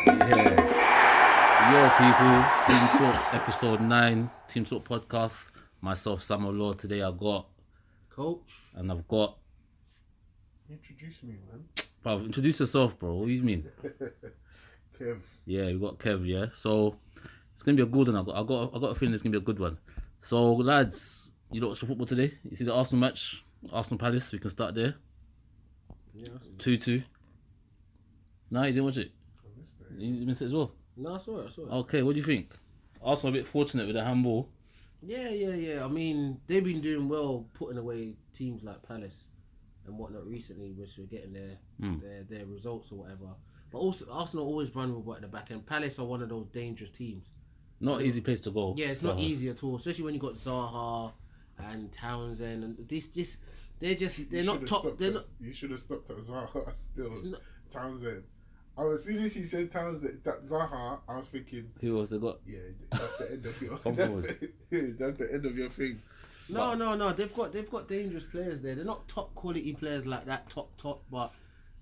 Yeah. Yo, people. Team Talk, episode 9. Team Talk podcast. Myself, Samuel Law. Today I got Coach. And I've got. Introduce me, man. Bro, introduce yourself, bro. What do you mean? Kev. Yeah, we got Kev. Yeah, so it's gonna be a good one. I got a feeling it's gonna be a good one. So, lads, you don't watch the football today? You see the Arsenal match, Arsenal Palace. We can start there. Yeah. 2-2. No, you didn't watch it. I missed it. You missed it as well. No, I saw it. Okay, what do you think? Arsenal a bit fortunate with the handball. Yeah. I mean, they've been doing well putting away teams like Palace and whatnot recently, which are getting their results or whatever. But also, Arsenal always vulnerable at the back end. Palace are one of those dangerous teams. Not easy place to go. Yeah, it's not easy at all, especially when you got Zaha and Townsend and they're not top. They're not. You should have stopped at Zaha still. Townsend. As soon as he said Townsend, Zaha, I was thinking, Who else they got? yeah, that's the end of your. Come that's forward. that's the end of your thing. No. They've got dangerous players there. They're not top quality players like that. Top. But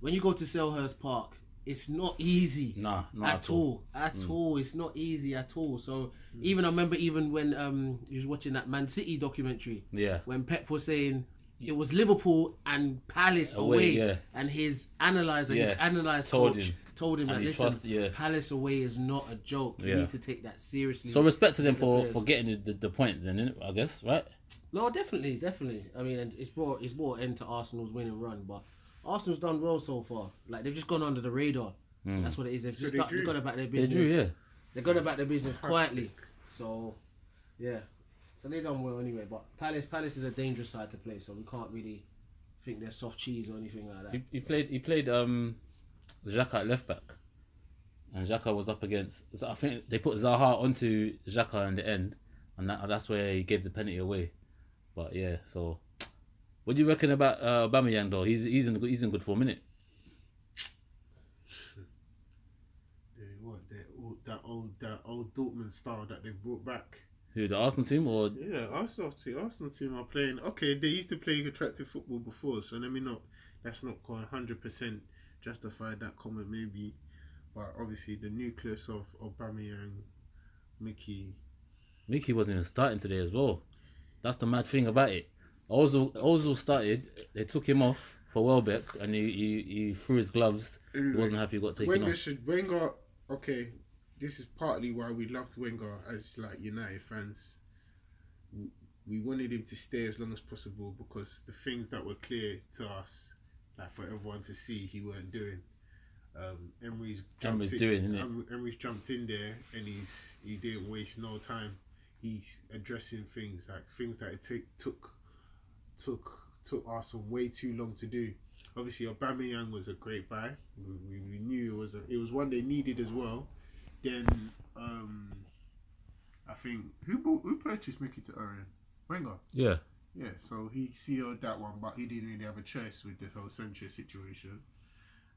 when you go to Selhurst Park, it's not easy. Nah, not at all. At all, it's not easy at all. So I remember when you was watching that Man City documentary. Yeah. When Pep was saying it was Liverpool and Palace away, yeah. and his analyzer, Yeah. his analyzer coach told him that he listen, Palace away is not a joke. You need to take that seriously. So respect to them for getting the point then, innit? I guess, right? No, definitely. I mean, and it's brought end to Arsenal's winning run, but Arsenal's done well so far. Like, they've just gone under the radar. That's what it is. They've gone about their business. They drew, yeah. They've gone about their business quietly. So, yeah. So they've done well anyway. But Palace is a dangerous side to play, so we can't really think they're soft cheese or anything like that. He played Xhaka at left back, and Xhaka was up against. So I think they put Zaha onto Xhaka in the end, and that's where he gave the penalty away. But yeah, so what do you reckon about Aubameyang though? He's in good form, innit? That old Dortmund style that they've brought back. Who, the Arsenal team or? Yeah, Arsenal team are playing. Okay, they used to play attractive football before, so that's not 100% justified that comment maybe, but obviously the nucleus of Aubameyang, Mickey wasn't even starting today as well. That's the mad thing about it. Ozil started. They took him off for Welbeck, and he threw his gloves. He wasn't happy. He got taken off. Wenger. Okay, this is partly why we loved Wenger as like United fans. We wanted him to stay as long as possible because the things that were clear to us, like for everyone to see, he weren't doing. Emery's jumped in there, and he didn't waste no time. He's addressing things that it took Arsenal way too long to do. Obviously, Aubameyang was a great buy. We knew it was one they needed as well. Then I think who purchased Mickey to Orion? Wenger. Yeah. Yeah, so he CO'd that one, but he didn't really have a choice with the whole Sancho situation.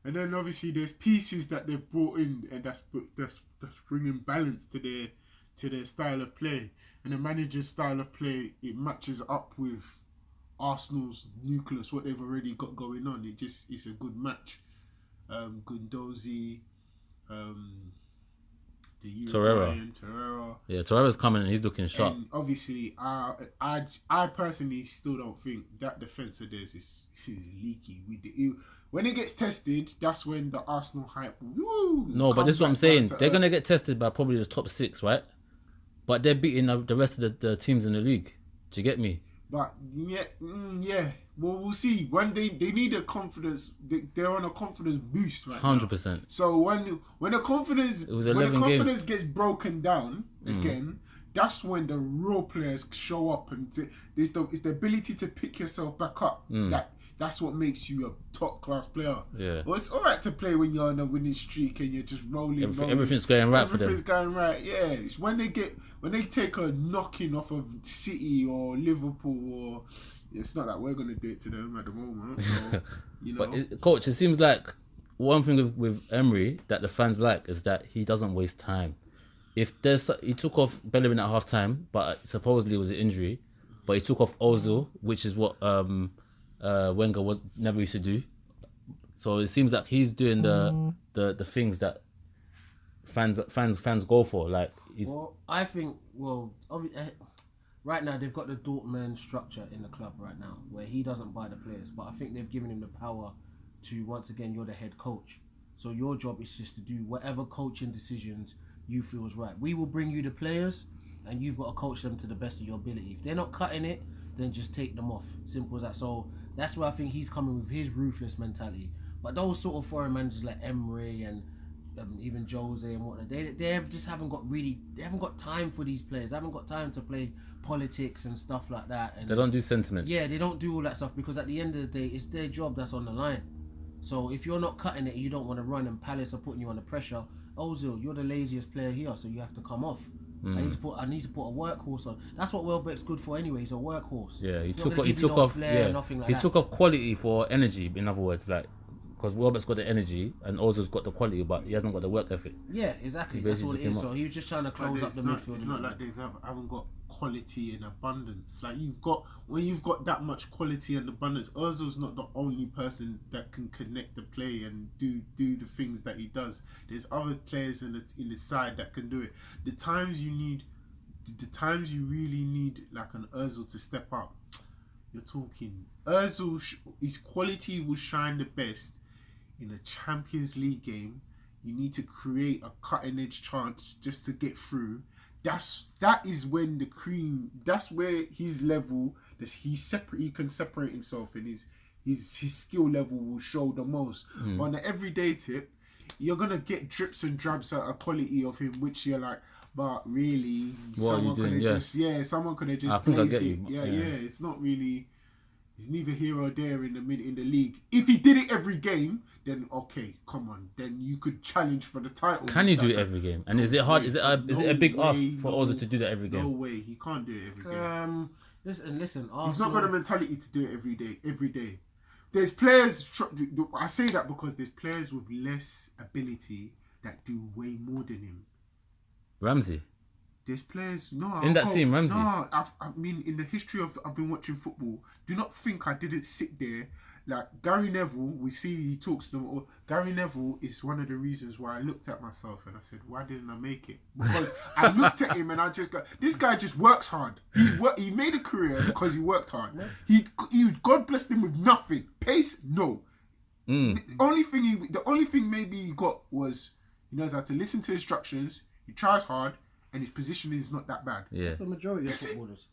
And then obviously there's pieces that they've brought in, and that's bringing balance to their style of play. And the manager's style of play, it matches up with Arsenal's nucleus, what they've already got going on. It's a good match. Gundozi, the Torreira. Yeah, Torreira's coming and he's looking sharp. And obviously, I personally still don't think that defense of theirs is leaky. When it gets tested, that's when the Arsenal hype. But this is what I'm saying. They're gonna get tested by probably the top 6, right? But they're beating the rest of the teams in the league. Do you get me? But yeah. Well, we'll see. When they need a confidence, they're on a confidence boost right 100%. now. So when the confidence gets broken down again, that's when the real players show up, and it's the ability to pick yourself back up. That's what makes you a top class player. Yeah. Well, it's alright to play when you're on a winning streak and you're just rolling. Everything's going right for them. Everything's going right. Yeah. It's when they take a knocking off of City or Liverpool, or it's not that we're gonna do it to them at the moment. So, But coach, it seems like one thing with Emery that the fans like is that he doesn't waste time. He took off Bellerin at half time, but supposedly it was an injury. But he took off Ozil, which is what Wenger never used to do. So it seems like he's doing the things that fans go for. Like, Well, I think, right now they've got the Dortmund structure in the club right now, where he doesn't buy the players, but I think they've given him the power to, once again, you're the head coach. So your job is just to do whatever coaching decisions you feel is right. We will bring you the players, and you've got to coach them to the best of your ability. If they're not cutting it, then just take them off. Simple as that. So that's where I think he's coming with his ruthless mentality. But those sort of foreign managers like Emery and even Jose and whatnot, they just haven't got time for these players. They haven't got time to play politics and stuff like that. And they don't do sentiment. Yeah, they don't do all that stuff, because at the end of the day, it's their job that's on the line. So if you're not cutting it, you don't want to run, and Palace are putting you under pressure. Ozil, you're the laziest player here, so you have to come off. I need to put a workhorse on. That's what Welbeck's good for anyway. He's a workhorse. Yeah, he took off. He took off quality for energy. In other words, like, because Welbeck's got the energy and Ozil's got the quality, but he hasn't got the work ethic. Yeah, exactly. That's what it is. So he was just trying to close up the midfield. It's not like they haven't got quality in abundance. Like, when you've got that much quality and abundance, Ozil's not the only person that can connect the play and do the things that he does. There's other players in the side that can do it. The times you really need like an Ozil to step up, you're talking Ozil. His quality will shine the best in a Champions League game. You need to create a cutting edge chance just to get through. That is when the cream. That's where his level. He can separate himself, and his skill level will show the most. On the everyday tip, you're gonna get drips and drabs at a quality of him, which you're like, but really, someone could have just. I think I get you. Yeah. It's not really. He's neither here or there in the league. If he did it every game, then okay, come on. Then you could challenge for the title. Can you do it every game? And is it hard? Is it a big ask for Ozil to do that every game? No way, he can't do it every game. Listen, Arsenal, he's not got the mentality to do it every day. There's players. I say that because there's players with less ability that do way more than him. Ramsey. There's players team, Ramsey. No, I mean, in the history of I've been watching football. Do not think I didn't sit there. Like Gary Neville, we see he talks to them. Gary Neville is one of the reasons why I looked at myself and I said, why didn't I make it? Because I looked at him and I just got, this guy just works hard. He made a career because he worked hard. He God blessed him with nothing. Pace, no. The only thing maybe he got was he knows how to listen to instructions. He tries hard. And his positioning is not that bad. Yeah, the majority of footballers.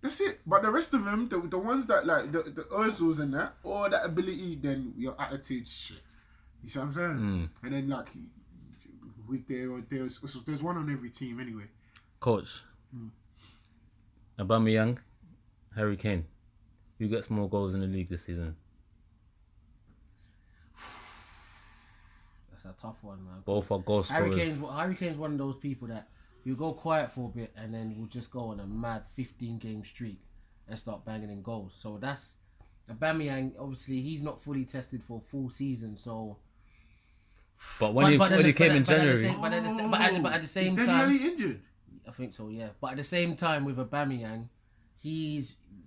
That's it. But the rest of them, the ones that like the Ozils and that, or that ability, then your attitude, shit. You see what I'm saying? And then like, with there's one on every team anyway. Coach, Aubameyang, Harry Kane, who gets more goals in the league this season? That's a tough one, man. Both are goal scorers. Harry Kane's one of those people that you go quiet for a bit and then we'll just go on a mad 15-game streak and start banging in goals. So that's Aubameyang. Obviously, he's not fully tested for a full season. So, but when he came in January, but at the same time, is Dele injured? I think so. Yeah, but at the same time with Aubameyang,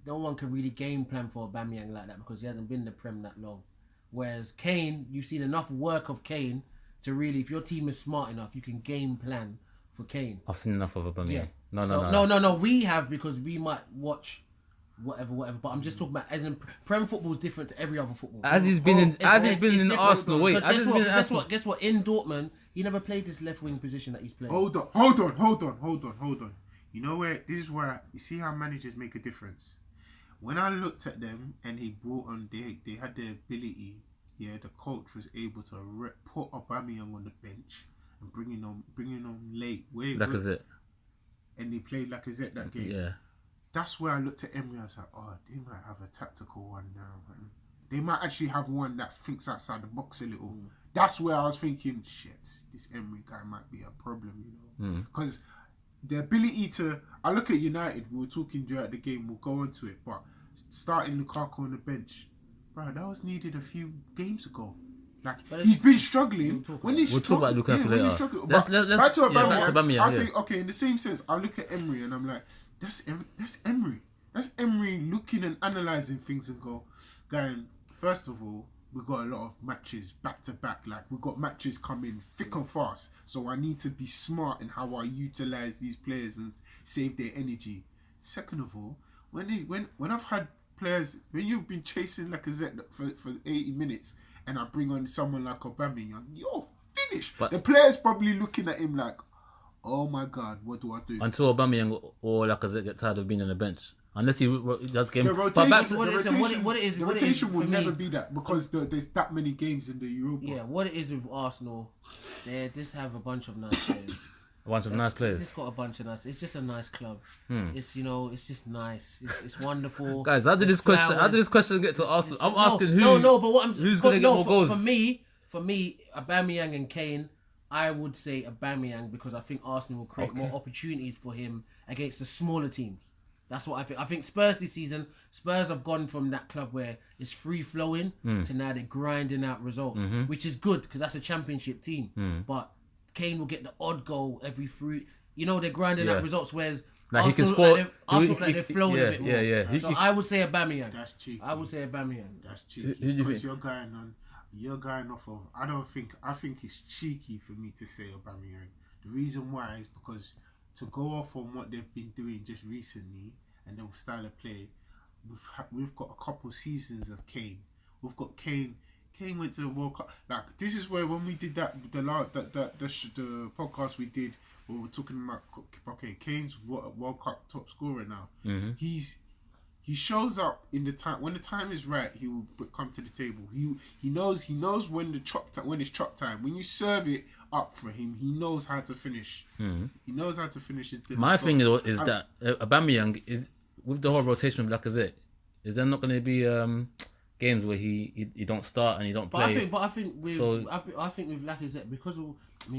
no one can really game plan for Aubameyang like that because he hasn't been in the Prem that long. Whereas Kane, you've seen enough work of Kane to really, if your team is smart enough, you can game plan for Kane. I've seen enough of Aubameyang. Yeah. No. We have, because we might watch whatever. But I'm just talking about as in Prem football is different to every other football. He's been in Arsenal. Wait, guess what? In Dortmund, he never played this left wing position that he's playing. Hold on. You know where? This is where you see how managers make a difference. When I looked at them and he brought on, they had the ability. Yeah, the coach was able to put Aubameyang on the bench and bringing on late. Lacazette. And they played Lacazette that game. Yeah. That's where I looked at Emery. I was like, oh, they might have a tactical one now, man. They might actually have one that thinks outside the box a little. That's where I was thinking, shit, this Emery guy might be a problem, you know. Because the ability to... I look at United, we were talking throughout the game, we'll go on to it, but starting Lukaku on the bench, bro, that was needed a few games ago. Like, he's been struggling. We'll talk about Lukaku later. Let's back to Aubameyang. I'll say, okay, in the same sense, I look at Emery and I'm like, that's Emery. That's Emery looking and analysing things and going, first of all, we've got a lot of matches back to back. Like, we've got matches coming thick and fast. So I need to be smart in how I utilize these players and save their energy. Second of all, when I've had players, when you've been chasing Lacazette for 80 minutes and I bring on someone like Aubameyang, you're finished. But the player's probably looking at him like, oh my God, what do I do? Until Aubameyang or Lacazette get tired of being on the bench. Unless he does game. The rotation, what it is will never be that because there's that many games in the Europa. Yeah, what it is with Arsenal, they just have a bunch of nice players. A bunch of nice players. It's got a bunch of nice. It's just a nice club. It's it's just nice. It's wonderful. Guys, how did this question get to Arsenal? I'm asking who. But who's gonna get more goals? For me, Aubameyang and Kane, I would say Aubameyang because I think Arsenal will create more opportunities for him against the smaller teams. That's what I think. I think Spurs this season, Spurs have gone from that club where it's free flowing to now they're grinding out results, which is good because that's a championship team. But Kane will get the odd goal every three. They're grinding out results, whereas like Arsenal, he can score. Arsenal they're flowing a bit more. Yeah. So I would say Aubameyang. That's cheeky. I would say Aubameyang. That's cheeky. Who do you because think? you're going off of. I think it's cheeky for me to say Aubameyang. The reason why is because to go off on what they've been doing just recently and their style of play, we've got a couple seasons of Kane. We've got Kane. Kane went to the World Cup. Like, this is where when we did the podcast we did, we were talking about Kane's World Cup top scorer now. He shows up in the time when the time is right. He will come to the table. He knows when it's chop time. When you serve it up for him, he knows how to finish. He knows how to finish it. My thing is that Aubameyang is with the whole rotation with Lacazette. Is there not going to be games where he don't start and he don't play? I think with Lacazette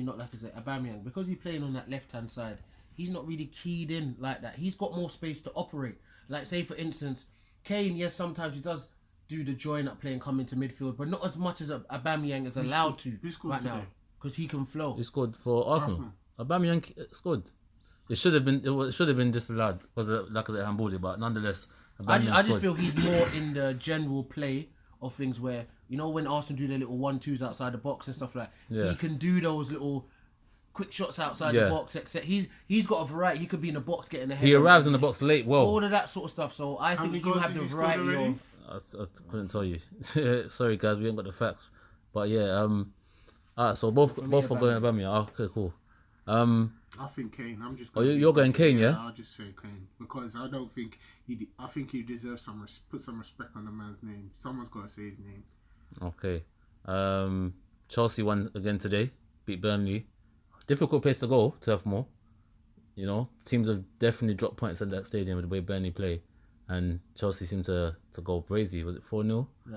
not Lacazette, Aubameyang, because he's playing on that left hand side, he's not really keyed in like that. He's got more space to operate. Like, say for instance, Kane, yes, sometimes he does do the join up play and come into midfield, but not as much as Aubameyang is allowed to right now because he can flow. He scored for Arsenal. Aubameyang scored. It should have been disallowed because Lacazette handballed it, but nonetheless, I just feel he's more in the general play of things where when Arsenal do their little 1-2s outside the box and stuff like that, he can do those little quick shots outside the box, etc. He's got a variety. He could be in the box getting ahead. He arrives in the box late. Well, all of that sort of stuff. So I think you have the variety of. I couldn't tell you. Sorry, guys, we ain't got the facts. But yeah, alright. So both are going Aubameyang. Okay, cool. I think Kane. I'm just. You're going Kane, yeah? I'll just say Kane because I don't think I think he deserves put some respect on the man's name. Someone's got to say his name. Okay. Chelsea won again today. Beat Burnley. Difficult place to go, Turf Moor. Teams have definitely dropped points at that stadium with the way Burnley play, and Chelsea seem to go crazy. Was it 4-0? Yeah.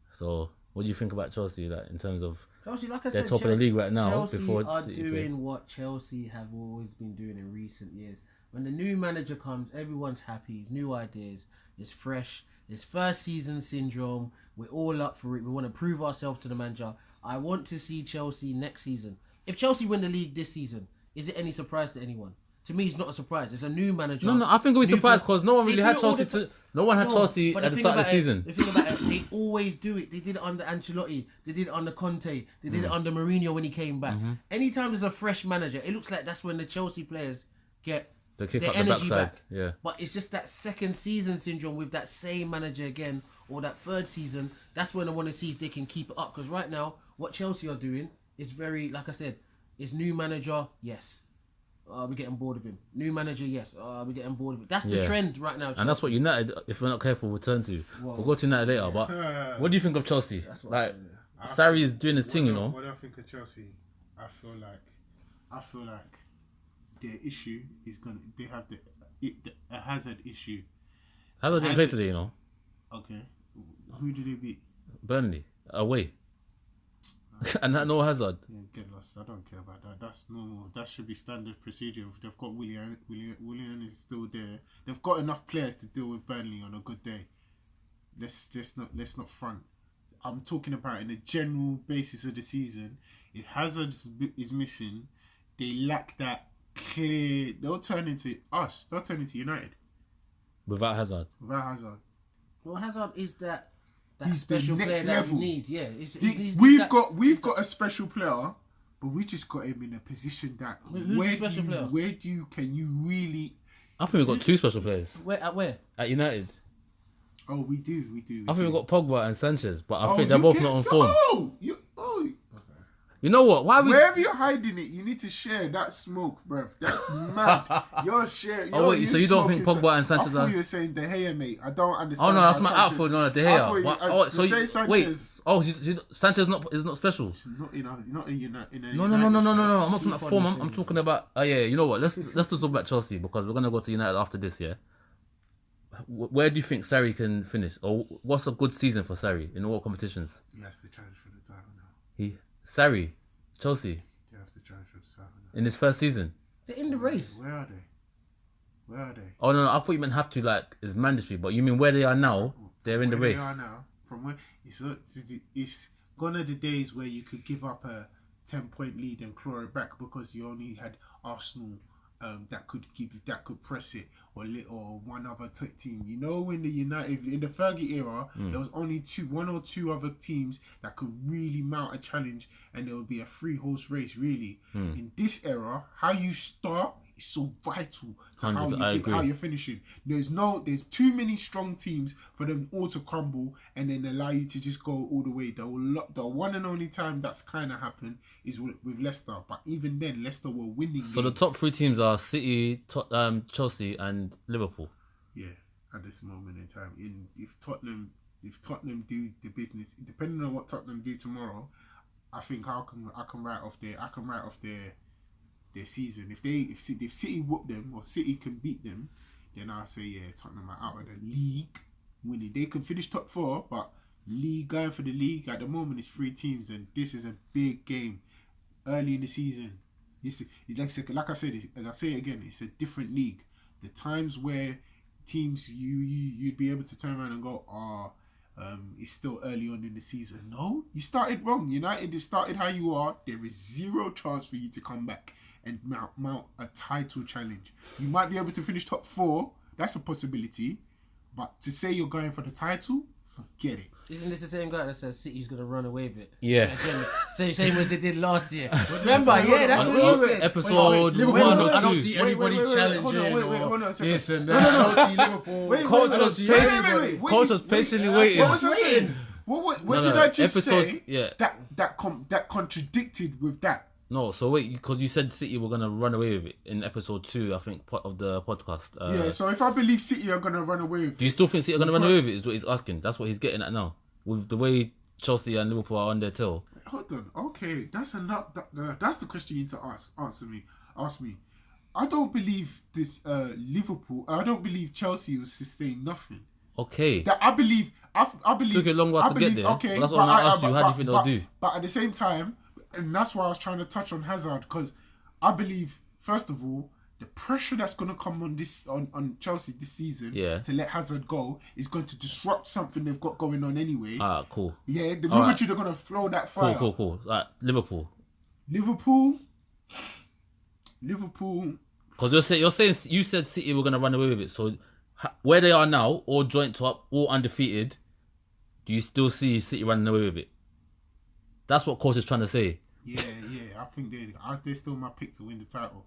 So, what do you think about Chelsea? Like, in terms of Chelsea, like I they're said, top of the league right now. Chelsea before are City doing play. what Chelsea have always been doing in recent years. When the new manager comes, everyone's happy. It's new ideas. It's fresh. It's first season syndrome. We're all up for it. We want to prove ourselves to the manager. I want to see Chelsea next season. If Chelsea win the league this season, is it any surprise to anyone? To me, it's not a surprise. It's a new manager. No, I think we're surprised because no one really had Chelsea. No one had Chelsea at the start of the season. The thing about it, they always do it. They did it under Ancelotti. They did it under Conte. They did it under Mourinho when he came back. Anytime there's a fresh manager, it looks like that's when the Chelsea players get their energy back. Yeah. But it's just that second season syndrome with that same manager again, or that third season. That's when I want to see if they can keep it up. Because right now, what Chelsea are doing is very, like I said, it's new manager, yes. We're getting bored of him. New manager, yes. We're getting bored of it. That's the trend right now. Chelsea. And that's what United, if we're not careful, will turn to. We'll go to United later. But what do you think of Chelsea? Like, Sarri is doing his thing, What do I think of Chelsea? I feel like their issue is they have a Hazard issue. Hazard didn't play today, Okay. Who did they beat? Burnley away. And no Hazard. Yeah, get lost. I don't care about that. That's normal. That should be standard procedure. They've got Willian is still there. They've got enough players to deal with Burnley on a good day. Let's not front. I'm talking about in a general basis of the season. If Hazard is missing, they lack that clear. They'll turn into us. They'll turn into United Without Hazard. Well, Hazard is that he's the special player next that level. we need. Yeah, We've got a special player, but we just got him in a position that can you really? I think we've got two special players. Where? At United. Oh, we do. I think we've got Pogba and Sanchez, but I think they're both not on form. You know what? Wherever you're hiding it, you need to share that smoke, bruv. That's mad. You're sharing. Oh wait, so you don't think Pogba and Sanchez are? I thought you were saying De Gea, mate. I don't understand. Oh no, that's my outfield. No, De Gea. Sanchez, wait. Oh, Sanchez is not special. Not in a No. I'm not talking about form. I'm talking about. Oh yeah, you know what? Let's just talk about Chelsea because we're gonna go to United after this. Yeah. Where do you think Sarri can finish, or what's a good season for Sarri in all competitions? He has to challenge for the title now. Sarri, Chelsea. They have to challenge for the title now. In his first season. They're in the race. Where are they? Oh no, I thought you meant have to it's mandatory, but you mean where they are now? They're in the race. They are now. From where it's gone are the days where you could give up a 10-point lead and claw it back because you only had Arsenal that could press it, or one other team. You know, in the Fergie era, there was only one or two other teams that could really mount a challenge, and there would be a free-horse race. Really, in this era, how you start is so vital to how you're finishing. There's too many strong teams for them all to crumble and then allow you to just go all the way. The one and only time that's kind of happened is with Leicester, but even then Leicester were winning. So the top three teams are City, Chelsea, and Liverpool. Yeah, at this moment in time, if Tottenham do the business, depending on what Tottenham do tomorrow, I think I can write off their season. If City whoop them or City can beat them, then I'll say Tottenham are out of the league winning. They can finish top 4, but going for the league at the moment is 3 teams, and this is a big game early in the season. Like I said, and I say it again, it's a different league. The times where teams you'd be able to turn around and go, it's still early on in the season. No, you started wrong. United started how you are. There is zero chance for you to come back and mount a title challenge. You might be able to finish top 4. That's a possibility. But to say you're going for the title, forget it. Isn't this the same guy that says City's going to run away with it? Yeah. Same as they did last year. Remember? Yeah, that's what you said. Episode 1 or 2. I don't see anybody challenging this and that. Coach was patiently waiting. What was I saying? What did I just say? Yeah. That contradicted with that. No, so wait, because you said City were going to run away with it in episode 2, I think, of the podcast. So if I believe City are going to run away with it... Do you still think City are going to run away with it, is what he's asking? That's what he's getting at now. With the way Chelsea and Liverpool are on their tail. Hold on. Okay, that's the question you need to ask me. I don't believe this Liverpool... I don't believe Chelsea will sustain nothing. Okay. I believe... Took a long while to get there. Okay, but that's what I asked you. How do you think they'll do? But at the same time... And that's why I was trying to touch on Hazard, because I believe, first of all, the pressure that's going to come on Chelsea this season to let Hazard go is going to disrupt something they've got going on anyway. Cool. Yeah, the moment they're going to flow that fire. Cool. Liverpool. Because you're saying you said City were going to run away with it. So where they are now, all joint top, all undefeated, do you still see City running away with it? That's what coach is trying to say. Yeah. I think they're still my pick to win the title,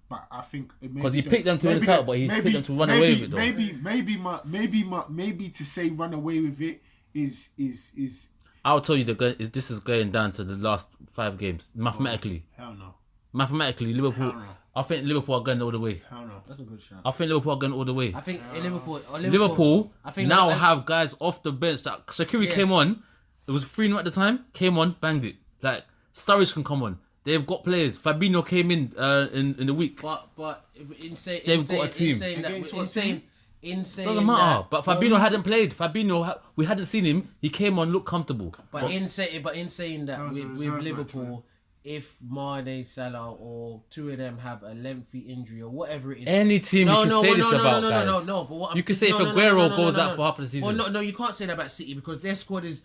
but I think because he picked them to win the title, but he picked them to run away with it. Though. Maybe to say run away with it is. I'll tell you this is going down to the last 5 games mathematically. Hell no. Mathematically, Liverpool. No. I think Liverpool are going all the way. Hell no. That's a good shot. I think Liverpool are going all the way. I think Liverpool now have guys off the bench that Shaqiri came on. It was 3-0 at the time. Came on, banged it. Like Sturridge can come on. They've got players. Fabinho came in the week. But insane. They've got a team. Insane. Doesn't matter. But Fabinho hadn't played. We hadn't seen him. He came on, looked comfortable. But in saying that with Liverpool, if Mane, Salah, or two of them have a lengthy injury or whatever it is, any team you can say this about, guys. No. But what you can say if Aguero goes out for half of the season. Well, no, you can't say that about City because their squad is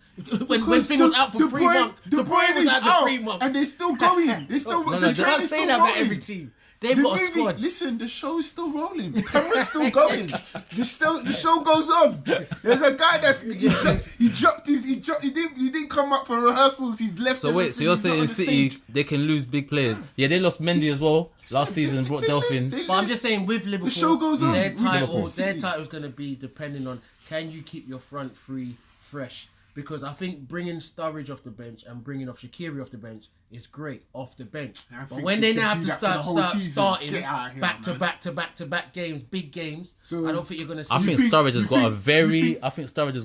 when Finn was out for 3 months. De Bruyne is out, and they're still going. They're still. You can't say that about every team. They've got a squad. Listen, the show is still rolling. The camera's still going. The show goes on. There's a guy he didn't come up for rehearsals. He's left. So wait, so you're saying City they can lose big players? Yeah, they lost Mendy as well last season. Brought Delphin. But I'm just saying with Liverpool, the show goes on. Their title's going to be depending on can you keep your front three fresh. Because I think bringing Sturridge off the bench and bringing off Shaqiri off the bench is great off the bench. But when they now have to starting back to back games, big games, so I don't think you're going to see. I think Sturridge has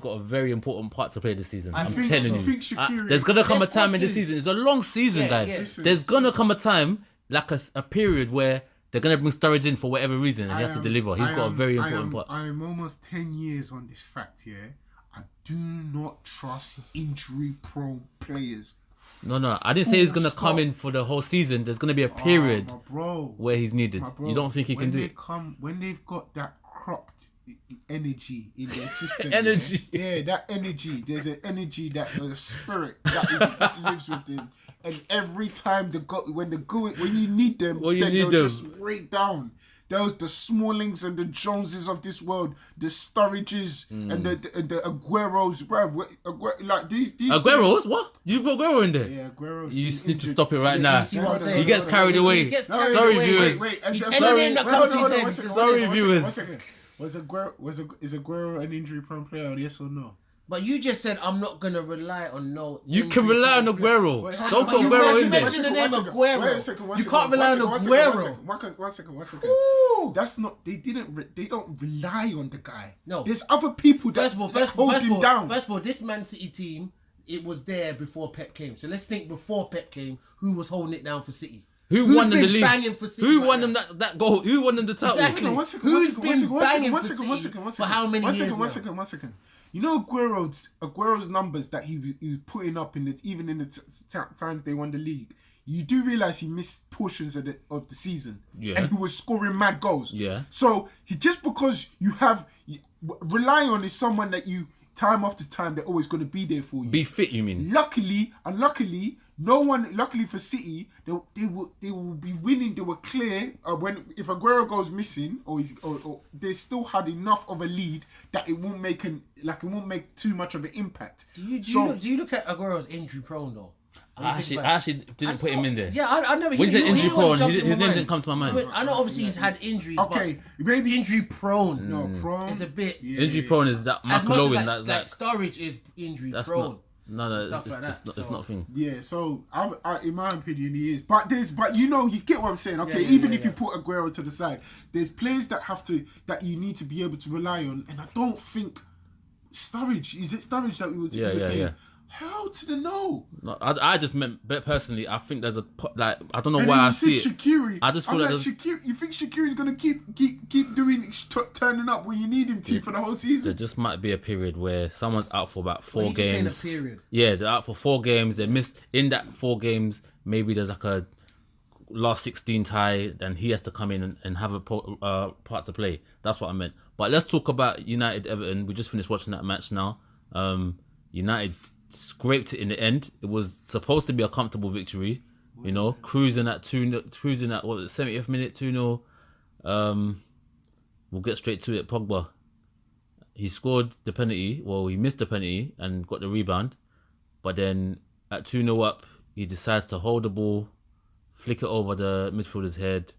got a very important part to play this season. I'm telling you. There's gonna come a time in this season. It's a long season, guys. There's gonna come a time like a period where they're gonna bring Sturridge in for whatever reason, and he has to deliver. He's got a very important part. I am almost 10 years on this fact here. I do not trust injury-prone players. No. I didn't say he's going to come in for the whole season. There's going to be a period where he's needed. You don't think he can do it? When they've got that cropped energy in their system. Energy. Yeah, that energy. There's an energy, a spirit that lives with them. And every time when you need them, they'll just break down. Those the Smallings and the Joneses of this world, the Sturridges and the Agueros, like these Agueros? What? You put Aguero in there? Yeah, Agueros. You just need to stop it right now. He gets carried away. Sorry, viewers. Sorry, viewers. 1 second. Is Aguero an injury-prone player? Yes or no? But you just said I'm not gonna rely on no. You can rely on Aguero. Don't put Aguero in there. Mention the name Aguero. Wait a second. You can't rely on Aguero. One second. That's not. They don't rely on the guy. No. There's other people that hold him down. First of all, this Man City team, it was there before Pep came. So let's think before Pep came, who was holding it down for City? Who won them the league? Who won them that goal? Who won them the title? Exactly. Who's been banging for City for how many years now? One second. You know Aguero's numbers that he was putting up even in the times they won the league. You do realise he missed portions of the season, and he was scoring mad goals. Yeah. So just because rely on is someone that you time after time they're always going to be there for you. Be fit, you mean? Luckily, no one. Luckily for City, they will be winning. They were clear if Aguero goes missing, or they still had enough of a lead that it won't make too much of an impact. Do you look at Aguero's injury prone though? I actually didn't put him in there. Yeah, I never. When you said injury prone, his name didn't come to my mind. I know obviously he's had injuries. Okay, maybe injury prone. No, prone. It's a bit. Injury prone is that Michael Owen. Like Sturridge is injury prone. It's not a thing. Yeah, so I, in my opinion, he is. But you get what I'm saying. Okay, even if you put Aguero to the side, there's players that you need to be able to rely on, and I don't think Sturridge. Is it Sturridge that we were saying? Yeah. Hell to the no. No, I just meant, but personally, I think there's I don't know why I see it. Shaqiri. I just feel like Shaqiri. You think Shaqiri's gonna keep doing turning up when you need him to for the whole season? There just might be a period where someone's out for about 4 games. A period. Yeah, they're out for 4 games. They missed in that 4 games. Maybe there's like a last 16 tie, then he has to come in and have a part to play. That's what I meant. But let's talk about United Everton. We just finished watching that match now. United scraped it in the end. It was supposed to be a comfortable victory, cruising at 70th minute 2-0. We'll get straight to it. Pogba, he scored the penalty. Well, he missed the penalty and got the rebound, but then at 2-0 up, he decides to hold the ball, flick it over the midfielder's head.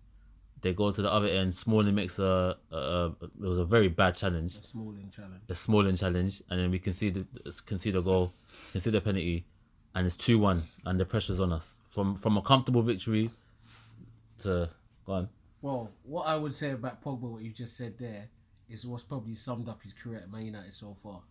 They go to the other end. Smalling makes it was a very bad challenge. A Smalling challenge, and then we can see the goal, can see the penalty, and it's 2-1, and the pressure's on us from a comfortable victory to go on. Well, what I would say about Pogba, what you just said there, is what's probably summed up his career at Man United so far.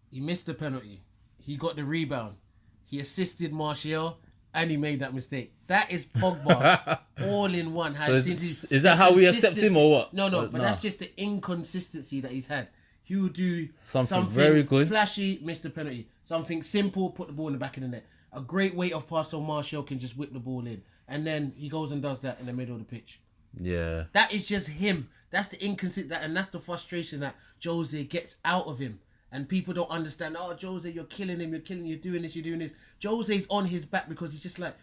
He missed the penalty. He got the rebound. He assisted Martial. And he made that mistake. That is Pogba all in one. So is that how we accept him or what? No, but that's just the inconsistency that he's had. He will do something very good, flashy, miss the penalty. Something simple, put the ball in the back of the net. A great weight of pass so Martial can just whip the ball in. And then he goes and does that in the middle of the pitch. Yeah. That is just him. That's the inconsistency, and that's the frustration that Jose gets out of him. And people don't understand, Jose, you're killing him, you're doing this. Jose's on his back because he's just like,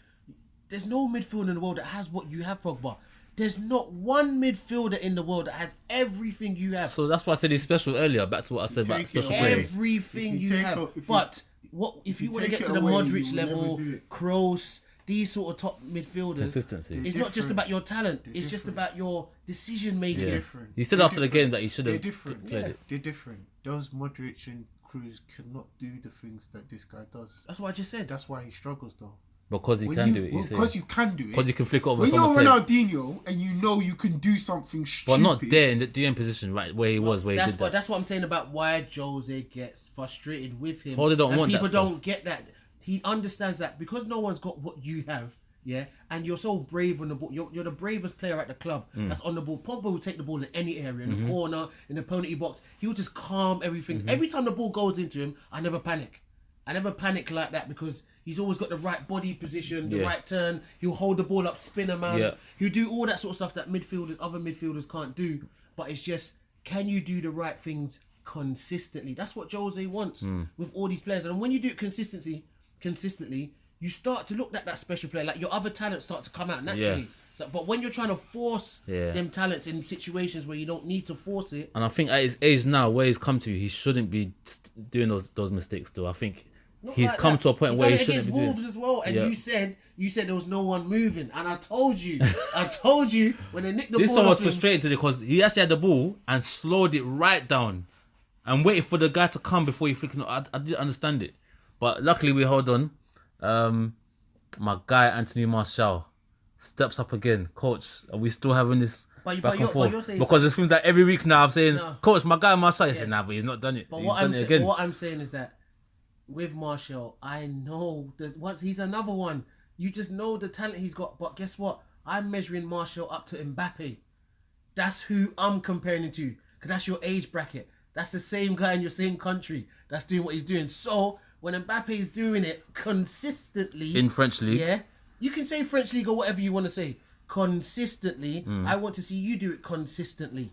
there's no midfielder in the world that has what you have, Pogba. There's not one midfielder in the world that has everything you have. So that's why I said he's special earlier. Back to what I said about special players. Everything you have. But if you want to get to the Modric level, Kroos, these sort of top midfielders, consistency. It's not just about your talent. It's just about your decision making. Yeah. Different. He said after the game that he should have different. played it. They're different. Those Modric and Kroos cannot do the things that this guy does. That's what I just said. That's why he struggles though. Because he can do it. Because you can do it. Because you can flick over when you're someone's head. Ronaldinho and you know you can do something stupid. But not there in the DM position, right? Where he was, where he did that. That's what I'm saying about why Jose gets frustrated with him. Jose don't want that people stuff. don't get that. He understands that because no one's got what you have, yeah, and you're so brave on the ball. You're the bravest player at the club that's on the ball. Pogba will take the ball in any area, in the corner, in the penalty box. He'll just calm everything. Every time the ball goes into him, I never panic. I never panic like that because he's always got the right body position, the right turn. He'll hold the ball up, spinner man. Yeah. He'll do all that sort of stuff that other midfielders can't do. But it's just, can you do the right things consistently? That's what Jose wants with all these players. And when you do it consistently, you start to look at that special player. Like your other talents start to come out naturally. So, but when you're trying to force them talents in situations where you don't need to force it. And I think at his age now, where he's come to, he shouldn't be doing those mistakes though. I think he's like come that. to a point He where done he it shouldn't be against doing. Wolves as well, and you said there was no one moving, and I told you when they nicked the This ball. one was off him, frustrated today because he actually had the ball and slowed it right down and waited for the guy to come before he freaking. I didn't understand it, but luckily we held on. My guy Anthony Martial steps up again, coach. Are we still having this back and forth? Because it seems like every week now I'm saying, coach, my guy Martial. He said, nah, but he's not done it. But he's what done it again. what I'm saying is that with Martial, I know that once he's another one, you just know the talent he's got. But guess what? I'm measuring Martial up to Mbappe. That's who I'm comparing him to, because that's your age bracket. That's the same guy in your same country that's doing what he's doing. So when Mbappe is doing it consistently In French league. yeah, you can say French league or whatever you want to say. Consistently, I want to see you do it consistently.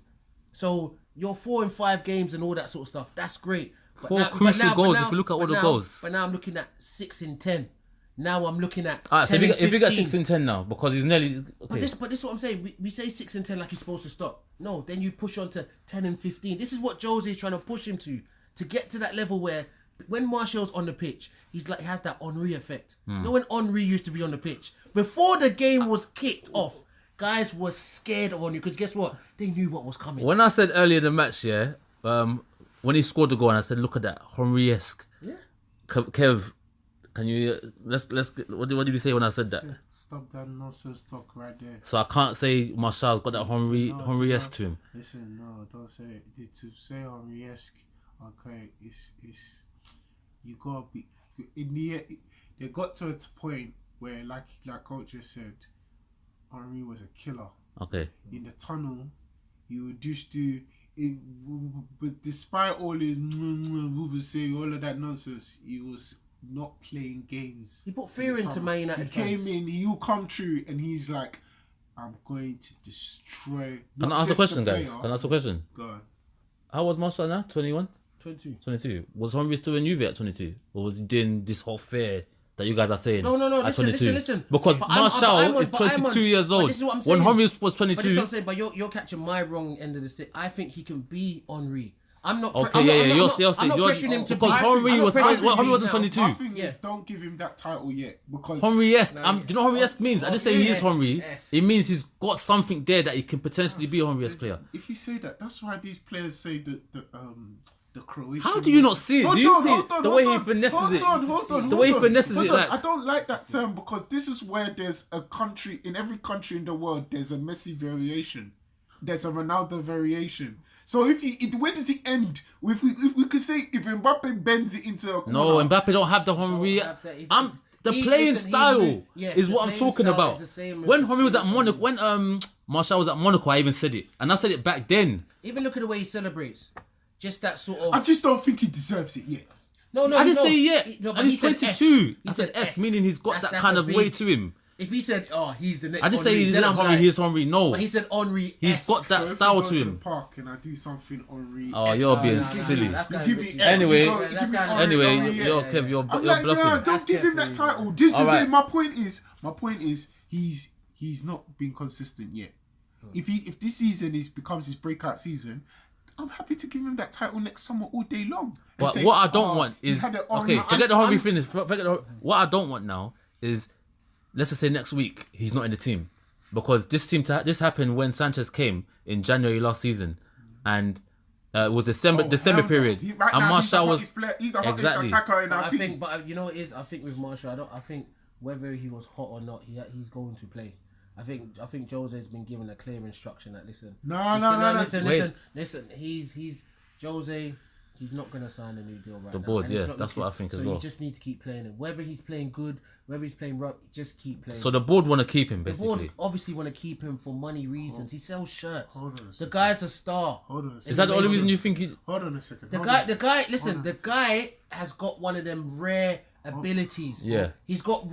So your 4 and 5 games and all that sort of stuff, that's great. But 4 crucial goals, if you look at all the goals. But now I'm looking at 6 in 10. Now I'm looking at Alright, so 10 if you got 6 15. in 10 now, because he's nearly. Okay. But this is what I'm saying. We say 6 and 10 like he's supposed to stop. No, then you push on to 10 and 15. This is what Jose is trying to push him to get to that level where when Martial's on the pitch, he has that Henry effect. You know when Henry used to be on the pitch? Before the game was kicked off, guys were scared of Henry because guess what? They knew what was coming. When I said earlier in the match, when he scored the goal, and I said, look at that, Henry-esque. Yeah. Kev, can you let's what did you say when I said that? Stop that nonsense talk right there. So I can't say Martial's got that Henry-esque to him. Listen, no, don't say it. To say Henry-esque, okay, it's you gotta be in the. They got to a point where, like Coach just said, Henry was a killer. Okay. In the tunnel, he would just do it, but despite all his say all of that nonsense, he was not playing games. He put fear into Man United. He came in, he'll come true, and he's like, I'm going to destroy. Can I ask a question, guys? Can I ask a question? Go on. How was Martial now? 21? 22. Was Henry still in Juve at 22? Or was he doing this whole fair that you guys are saying? No. At 22? Listen. Because Martial is 22 years old. When Henry was 22. But this is what I'm saying. But you're catching my wrong end of the stick. I think he can be Henry. I'm not. Okay, you're pressuring him to be. Because Henry wasn't 22. My thing is, don't give him that title yet, because Henry-esque. You know what Henry-esque means? I just say he is Henry. It means he's got something there that he can potentially be a Henry-esque player. If you say that, that's why these players say the Croatian. How do you not see it? Do you see it? The way he finesses it. The way he finesses it. Like, I don't like that term, because this is where there's a country, in every country in the world, there's a Messi variation. There's a Ronaldo variation. So where does it end? If we could say, if Mbappe bends it into a corner. No, Mbappe don't have the Henry. The playing style is what I'm talking about. When Henry was at Monaco, when Martial was at Monaco, I even said it, and I said it back then. Even look at the way he celebrates. Just that sort of. I just don't think he deserves it yet. No, I didn't say yet. No, but and he's 22. I said S, meaning he's got that kind of way to him. If he said, "Oh, he's the next," I didn't Henry, say he's then not I'm Henry. like, He's Henry. No, but he said Henry. he's got that So if style we go to the him. park and I do something on Oh, you're being No, silly. that's You kinda give me bitchy. Anyway, you give me Henry, Anyway, Henry, you're yes. Kev. You're I'm you're like, bluffing. no, don't That's give him that careful, title. Just All right. my point is, he's not been consistent yet. If this season becomes his breakout season, I'm happy to give him that title next summer all day long. And But say, what I don't "Oh, want he's is had an okay. honor." Forget the Henry finish. Forget what I don't want now is, let's just say next week he's not in the team, because this happened when Sanchez came in January last season, and it was December hell no. period, Right and now, Martial was he's the hottest exactly. attacker in our I team. think, but you know what it is? I think with Martial, I think whether he was hot or not, he's going to play. I think Jose's been given a clear instruction that listen. Listen. He's Jose. He's not going to sign a new deal right now. The board, And it's yeah, not that's looking- what I think as so well. you just need to keep playing him. Whether he's playing good, whether he's playing rough, just keep playing. So the board want to keep him The board basically. obviously want to keep him for money reasons. He sells shirts. Hold on a The second. guy's a star. Hold on a Is second. that the only reason you think he? Hold on a second. The Hold guy, on. the guy. Listen, Hold the on. guy has got one of them rare abilities. Yeah. he's got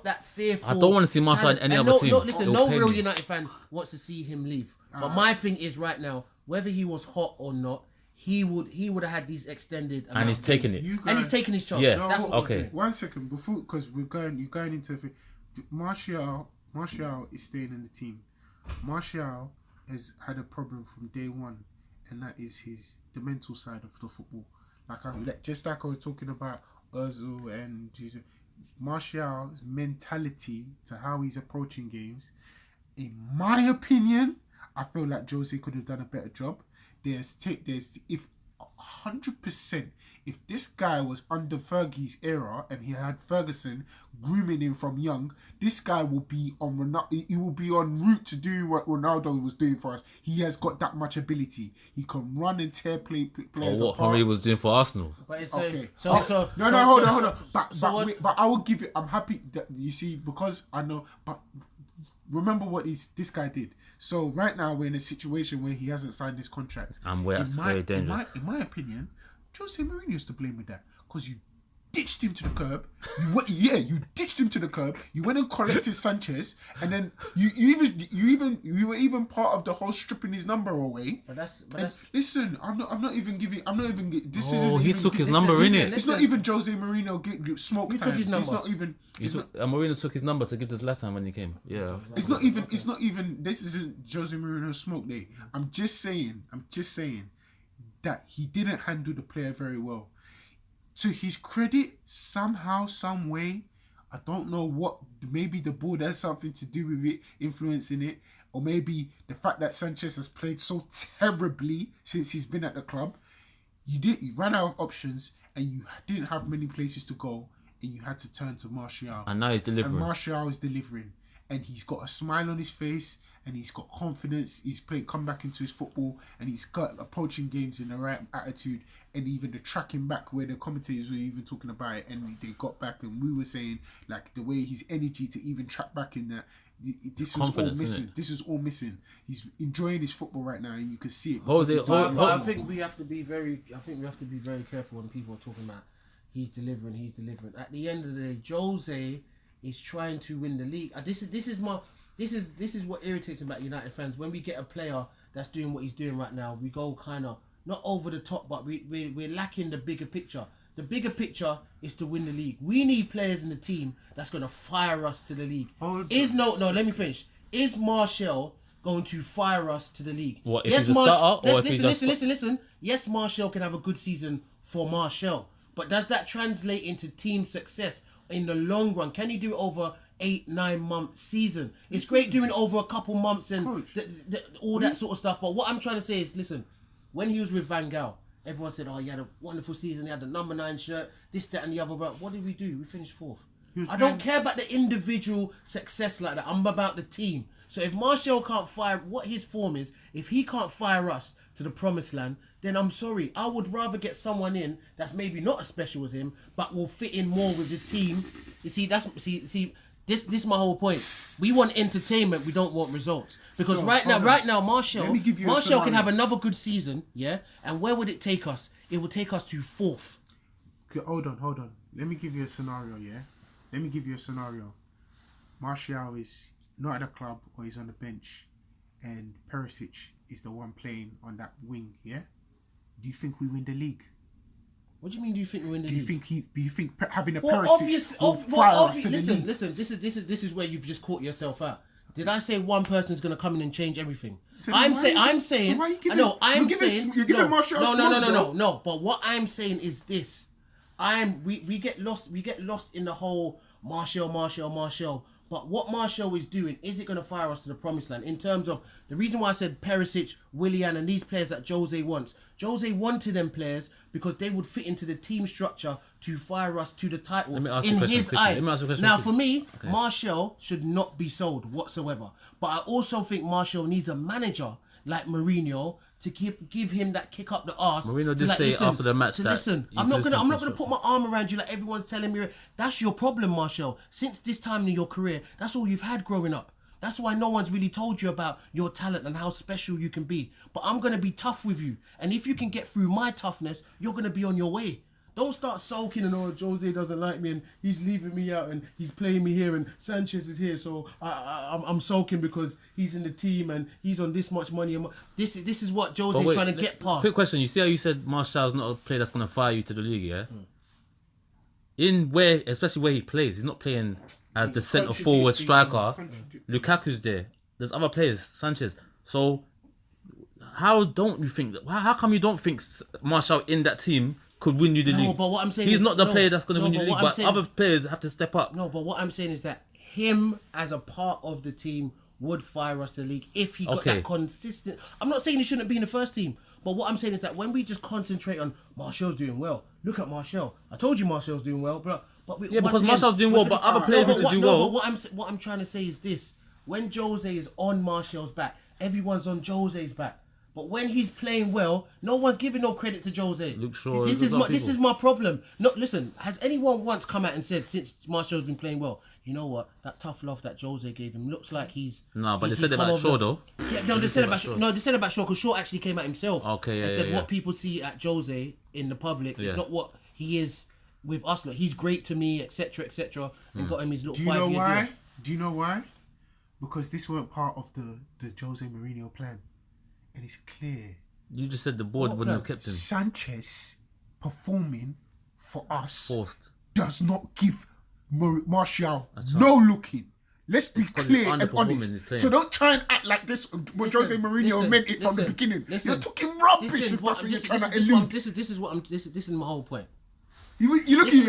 that fearful. I don't want to see Martial in talent. any And other team. listen, It'll no pain real me. United fan wants to see him leave. But my thing is right now, whether he was hot or not, he would have had these extended. And he's taking it. You And he's guys- taking his chance. Yeah. That's what I'm Okay. saying. 1 second before, because you're going into Martial is staying in the team. Martial has had a problem from day one, and that is the mental side of the football. Just like I was talking about Ozil and Martial's mentality to how he's approaching games. In my opinion, I feel like Jose could have done a better job. There's if 100%, if this guy was under Fergie's era and he had Ferguson grooming him from young, this guy will be he will be en route to do what Ronaldo was doing for us. He has got that much ability. He can run and tear players Or what apart. Henry was doing for Arsenal. But it's Okay. so Hold on. what- But I will give it. I'm happy that you see, because I know. But remember what this guy did. So right now we're in a situation where he hasn't signed his contract. And where that's very dangerous. In my opinion, Jose Mourinho's to blame with that, because you ditched him to the curb. You ditched him to the curb. You went and collected Sanchez, and then you were even part of the whole stripping his number away. But that's Listen, I'm not even. This Oh, isn't he even, took his listen, number in listen, it. It's not even Jose Mourinho get smoke Who time. took his number? It's not even. Mourinho took his number to give this last time when he came. Yeah. It's not even. This isn't Jose Mourinho's smoke day. I'm just saying that he didn't handle the player very well. To his credit, somehow, some way, I don't know what. Maybe the board has something to do with it, influencing it, or maybe the fact that Sanchez has played so terribly since he's been at the club. You ran out of options, and you didn't have many places to go, and you had to turn to Martial. And now he's delivering. And Martial is delivering, and he's got a smile on his face, and he's got confidence. He's come back into his football, and he's got approaching games in the right attitude. And even the tracking back, where the commentators were even talking about it, and they got back, and we were saying like the way his energy to even track back in that. This was all missing. This is all missing. He's enjoying his football right now, and you can see it. But I think we have to be very careful when people are talking about he's delivering. At the end of the day, Jose is trying to win the league. This is what irritates about United fans. When we get a player that's doing what he's doing right now, we go kind of not over the top, but we're lacking the bigger picture. The bigger picture is to win the league. We need players in the team that's going to fire us to the league. Let me finish. Is Martial going to fire us to the league? What, if he's a starter, or if he's just... Listen. Yes, Martial can have a good season for Martial, but does that translate into team success in the long run? Can he do it over 8-9 month season? It's great doing it over a couple months and all that sort of stuff. But what I'm trying to say is, listen, when he was with Van Gaal, everyone said, oh, he had a wonderful season. He had the number 9 shirt, this, that, and the other. But what did we do? We finished 4th. I don't care about the individual success like that. I'm about the team. So if Martial can't fire, what his form is, if he can't fire us to the promised land, then I'm sorry. I would rather get someone in that's maybe not as special as him, but will fit in more with the team. You see, This is my whole point. We want entertainment. We don't want results. Because right now, Martial can have another good season, yeah. And where would it take us? It would take us to 4th. Okay, hold on. Let me give you a scenario, yeah. Martial is not at the club or he's on the bench, and Perisic is the one playing on that wing, yeah? Do you think we win the league? What do you mean? Do you think we win the Do league? you think having a Well, Perisic will fire us to the league? Listen. This is where you've just caught yourself out. Did I say one person's going to come in and change everything? So I'm saying. you're giving Martial No. But what I'm saying is this: we get lost. We get lost in the whole Martial. But what Martial is doing, is it going to fire us to the promised land? In terms of the reason why I said Perisic, Willian, and these players that Jose wants. Jose wanted them players because they would fit into the team structure to fire us to the title in his eyes. Now, for me, Martial should not be sold whatsoever. But I also think Martial needs a manager like Mourinho to give him that kick up the arse. Mourinho did say after the match that listen. I'm not gonna put my arm around you like everyone's telling me. That's your problem, Martial. Since this time in your career, that's all you've had growing up. That's why no one's really told you about your talent and how special you can be. But I'm gonna be tough with you, and if you can get through my toughness, you're gonna be on your way. Don't start sulking and Jose doesn't like me and he's leaving me out and he's playing me here and Sanchez is here, so I'm sulking because he's in the team and he's on this much money. This is what Jose's trying to get past. Quick question: you see how you said Martial's not a player that's gonna fire you to the league, yeah? Especially where he plays, he's not playing as the centre forward striker. Lukaku's there. There's other players, Sanchez. So how don't you think that? How come you don't think Martial in that team could win you the league? But what I'm saying he's not the player that's going to win you the league, but other players have to step up. No, but what I'm saying is that him as a part of the team would fire us the league if he got that consistent. I'm not saying he shouldn't be in the first team, but what I'm saying is that when we just concentrate on Martial's doing well, look at Martial. I told you Martial's doing well, but because Martial's doing well, but other players need to do well. What I'm trying to say is this: when Jose is on Martial's back, everyone's on Jose's back. But when he's playing well, no one's giving no credit to Jose. Luke Shaw. This is my problem. No, listen. Has anyone once come out and said since Martial's been playing well, you know what? That tough love that Jose gave him looks like he's. No, but they said about Shaw though. Yeah, no, they said about Shaw. No, they said about Shaw because Shaw actually came out himself. Okay, yeah, and said what people see at Jose in the public is not what he is with us. Like, he's great to me, etc., and got him his little 5-year deal. Do you know why? Because this weren't part of the Jose Mourinho plan, and it's clear. You just said the board wouldn't have kept him. Sanchez performing for us Forced. does not give Martial no looking. Let's be clear and honest. So don't try and act like this. Jose Mourinho meant it from the beginning. You're talking rubbish if that's what you're trying to allude. This is my whole point. You're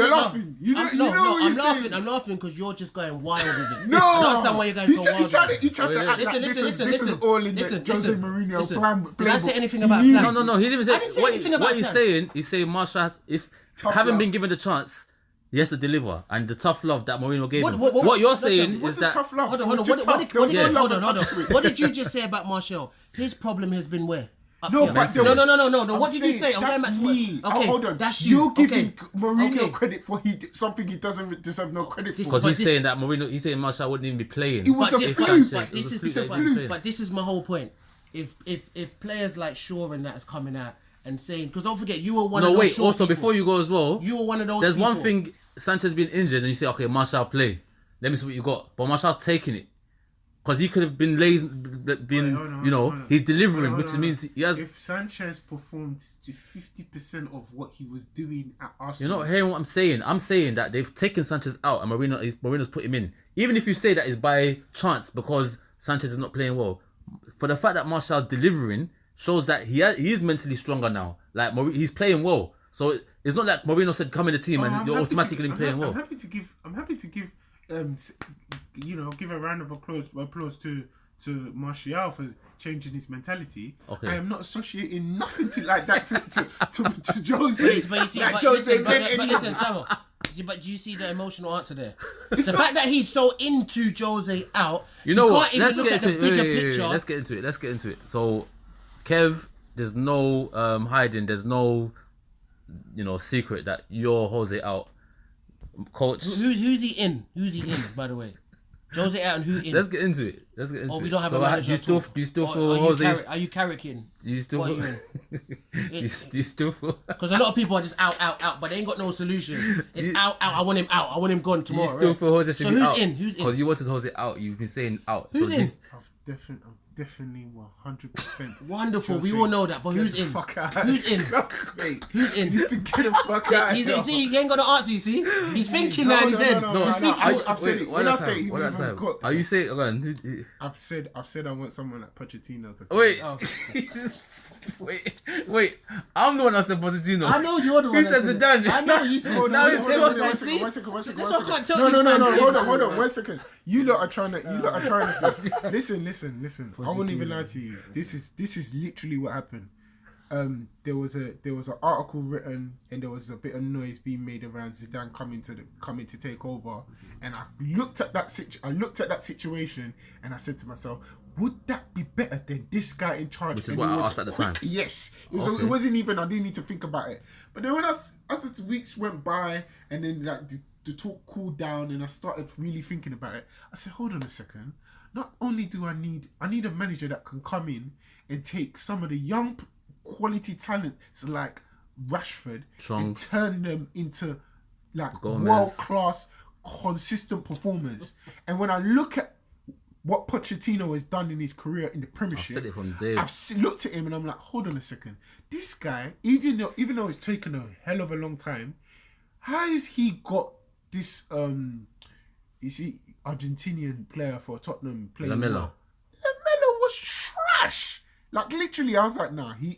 laughing. I'm laughing because you're just going wild with it. No, I don't understand why you're going so wild. You tried to act like this is all in the Jose Mourinho plan. Did I say anything about plan? No. He didn't say anything about what he's saying. He's saying Martial has, if having been given the chance, he has to deliver, and the tough love that Mourinho gave him. What you're saying is that tough love. Hold on. What did you just say about Martial? His problem has been where? No. What did you say? I'm going back to me. Okay, hold on. That's you. You're giving Mourinho credit for something he doesn't deserve no credit for. Because he's saying that Mourinho, he's saying Martial wouldn't even be playing. It was a fluke. But this is my whole point. If players like Shaw and that is coming out and saying, because don't forget, you were one of those. No, wait. Also, before you go as well, you were one of those. There's one thing. Sanchez been injured, and you say, okay, Martial play. Let me see what you got. But Martial's taking it. Because he could have been lazy, he's delivering, which means he has. If Sanchez performed to 50% of what he was doing at Arsenal, you're not hearing what I'm saying. I'm saying that they've taken Sanchez out and Mourinho's put him in. Even if you say that it's by chance because Sanchez is not playing well, for the fact that Martial's delivering shows that he is mentally stronger now. Like he's playing well, so it's not like Mourinho said come in the team and you're automatically playing well. I'm happy to give. Give a round of applause to Martial for changing his mentality. Okay. I am not associating nothing like that to Jose. Listen, Samuel. But do you see the emotional answer there? The fact that he's so into Jose out. You know what? Let's get into it. So, Kev, there's no hiding. There's no secret that you're Jose out. Coach, who's he in? By the way, Jose out and who in? Let's get into it. Oh, we don't have so a manager. do you still feel Jose? Are you carricking? Do you still What are feel? you in? Do you still feel? Because a lot of people are just out, but they ain't got no solution. It's out. I want him out. I want him gone Do tomorrow. you still feel Jose should So be who's out? in? Who's in? Because you wanted Jose out. You've been saying out. Who's in? I'm definitely 100%. Wonderful. Jose, We all know that, but get who's the in? fuck out. Who's in? Mate, Who's in? He needs to get the fuck out. You see, he ain't got the answer. You see, he's thinking now in his head. No, He's thinking. I've said it. When I say he won't even go. Are you saying again? I've said I want someone like Pochettino to. Wait. Oh. Wait. I'm the one that said Pochettino. I know you're the one. He says Zidane. I know you said. Hold Now on, he's hold saying on, what one they second, see. one second. That's what I can't tell No, these fans. hold on, 1 second. You lot are trying to listen. I won't even lie to you. This is literally what happened. There was an article written and there was a bit of noise being made around Zidane coming to take over, and I looked at that situation and I said to myself, would that be better than this guy in charge? Which is And what it I was asked at the quick. time. Yes, Okay. it wasn't even. I didn't need to think about it. But then as the weeks went by and then like the talk cooled down and I started really thinking about it, I said, hold on a second. Not only do I need a manager that can come in and take some of the young quality talents like Rashford and turn them into like world-class consistent performers. And when I look at what Pochettino has done in his career in the Premiership, I've looked at him and I'm like, hold on a second. This guy, even though it's taken a hell of a long time, how has he got this is he Argentinian player for Tottenham playing? Lamela was trash. Like literally, I was like, nah, he's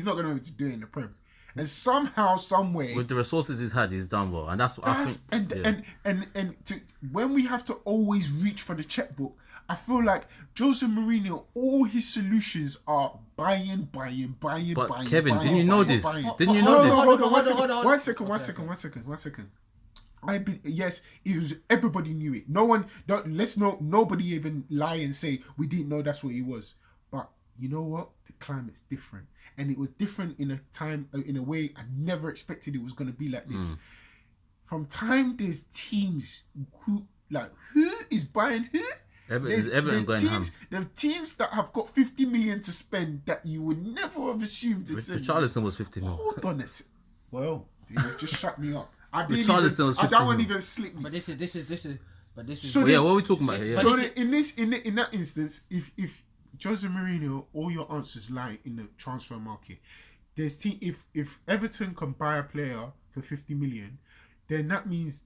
not gonna be able to do it in the Prem. And somehow, some way, with the resources he's had, he's done well, and that's what I think. When we have to always reach for the checkbook, I feel like Jose Mourinho, all his solutions are buying. But Kevin, didn't you know this? Didn't you know this? Hold on. One second. Yes, it was. Everybody knew it. Nobody even lie and say we didn't know that's what he was. But you know what? The climate's different, and it was different in a way I never expected it was going to be like this. From time, there's teams who is buying who. Everton going ham. There are teams that have got 50 million to spend that you would never have assumed. Richarlison was 50 million. Hold on a second. Well, you just shut me up. I don't want even slip me. But this is. So what are we talking about here? So in that instance, if Jose Mourinho, all your answers lie in the transfer market. There's if Everton can buy a player for 50 million, then that means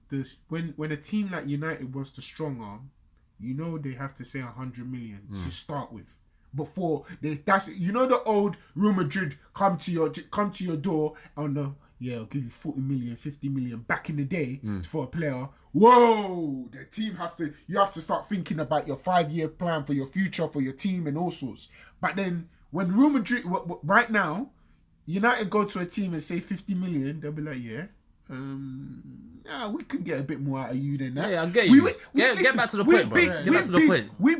when a team like United wants to strong arm, you know they have to say 100 million to start with. Before the old Real Madrid come to your door on the I'll give you 40 million, 50 million back in the day for a player. Whoa, you have to start thinking about your 5-year plan for your future, for your team and all sorts. But then when Real Madrid, right now, United go to a team and say 50 million, they'll be like, we can get a bit more out of you than that. Yeah, I get you. Get back to the point, bro. Get back to the point. We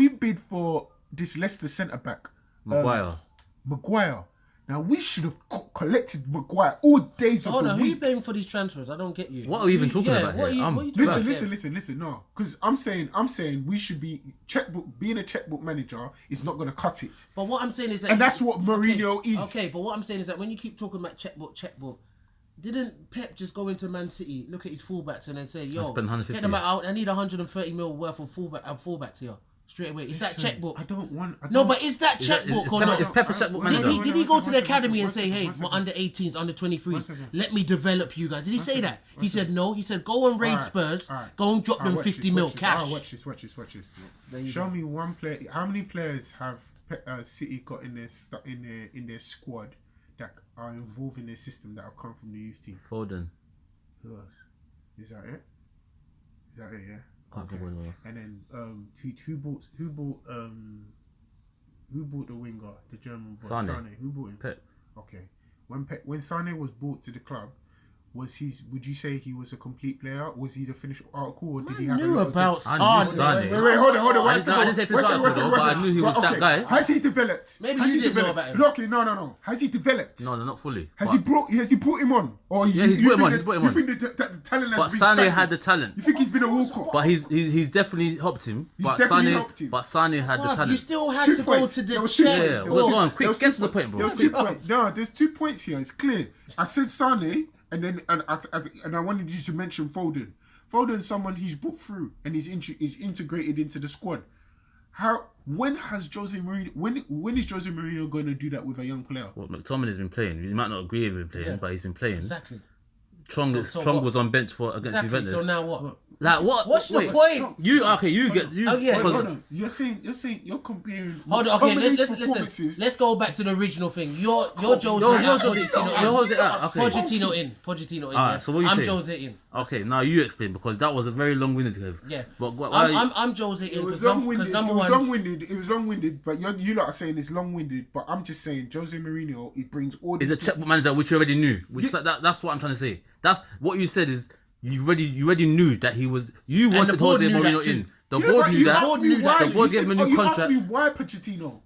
bid for this Leicester centre back, Maguire. Now we should have collected Maguire all days of the week. Who are you paying for these transfers? I don't get you. What are we even talking about here? Listen. No, because I'm saying we should be being a checkbook manager is not going to cut it. But what I'm saying is that, and that's what Mourinho is. Okay, but what I'm saying is that when you keep talking about checkbook, didn't Pep just go into Man City, look at his fullbacks, and then say, "Yo, spend 150. get them out. I need 130 mil worth of fullbacks here." Straight away. Is that checkbook? But is that checkbook or not? Is Pep a checkbook manager? Did he go to the academy and say, hey, we're under 18s, under 23s, let me develop you guys? Did he say that? He said no. He said go and raid Spurs, go and drop them 50 mil cash. Watch this. Show me one player. How many players have City got in their squad that are involved in their system that have come from the youth team? Foden. Who else? Is that it? Yeah. Okay. And then who bought the winger, the German boy? Sane. Who bought him? Pep. Okay. When Sane was brought to the club, Would you say he was a complete player? Was he the finished article, or did he Man have knew a lot about of... I knew Sane. Sane. Wait, hold on. I didn't say finished article though, but I knew he was that guy. Has he developed? Maybe Has you he didn't know developed? about him. Okay, no. Has he developed? No, not fully. Has he brought him on? Or Yeah, he's brought him on. He's brought him on. You think the talent has But been Sane stagnant? had the talent. You think he's been a Walcott? But he's definitely helped him. But definitely Sane, helped him. but Sane had the Bruv, talent. you still had 2 to points. go to There the was 2 check. points. Yeah, There well, was go on, two- quick, there was get two to the points. point, bro. There was 2 points. No, there's 2 points here. It's clear. I said Sane, and I wanted you to mention Foden. Foden's someone he's brought through and he's integrated into the squad. When is Jose Mourinho going to do that with a young player? Well, McTominay has been playing. You might not agree with him playing, but he's been playing. Exactly. Trong what? was on bench against Exactly. Juventus. So now what? Like what? What's your Wait, point? You Oh, yeah. because- Hold on. You're saying you're comparing. Hold on, okay, McTominay's listen. performances- Let's go back to the original thing. You're Jose. You're out, Jose. Pochettino You're in. Jose out. Okay. Pochettino in. Alright, Yeah. so what you I'm saying? Jose in. Okay, now you explain because that was a very long-winded curve. Yeah. But why? I'm Jose in. It was 'cause long-winded. number It was one. long-winded. It was long-winded. But you lot are saying it's long-winded. But I'm just saying Jose Mourinho. He brings all. Is a checkbook manager which you already knew. That's what I'm trying to say. That's what you said is you already knew that he was. You the wanted board Jose knew that Mourinho too. in. The Yeah, board but knew you that. asked me why. The board You gave him a said, new You contract. asked me why Pochettino,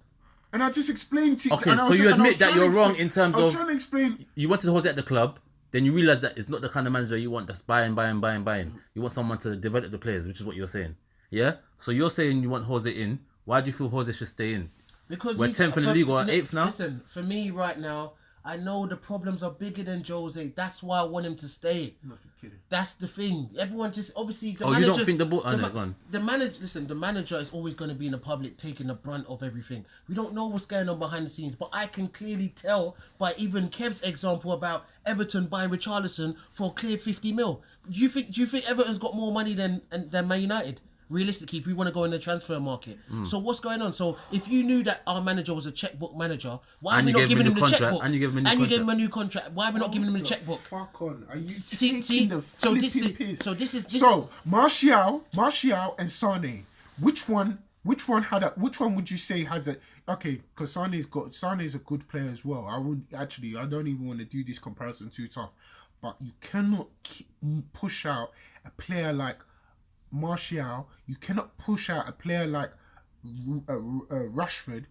and I just explained to you. Okay, and I so was- you and I was admit that trying to you're wrong explain- in terms I was of- trying to explain. You wanted Jose at the club, then you realize that it's not the kind of manager you want that's buying. You want someone to develop the players, which is what you're saying. Yeah? So you're saying you want Jose in. Why do you feel Jose should stay in? Because We're he's- 10th in the league or 8th now? Listen, for me right now, I know the problems are bigger than Jose. That's why I want him to stay. No, you're kidding. That's the thing. Everyone just obviously the Oh, you manager. don't think the ball? Oh, no, go on. The manager. Listen, the manager is always going to be in the public, taking the brunt of everything. We don't know what's going on behind the scenes, but I can clearly tell by even Kev's example about Everton buying Richarlison for a clear 50 mil. Do you think Everton's got more money than Man United? Realistically, if we want to go in the transfer market. So what's going on? So if you knew that our manager was a checkbook manager, why are And we you not gave him giving a him new the contract, checkbook? and you gave him a new And you gave him a contract. new contract. Why are we not giving him the checkbook? Fuck on. Are you See, taking the so this flipping is piss? so this is So Martial and Sane. Which one would you say has a okay? Because Sane's a good player as well. I don't even want to do this comparison too tough, but you cannot push out a player like Martial. You cannot push out a player like Rashford.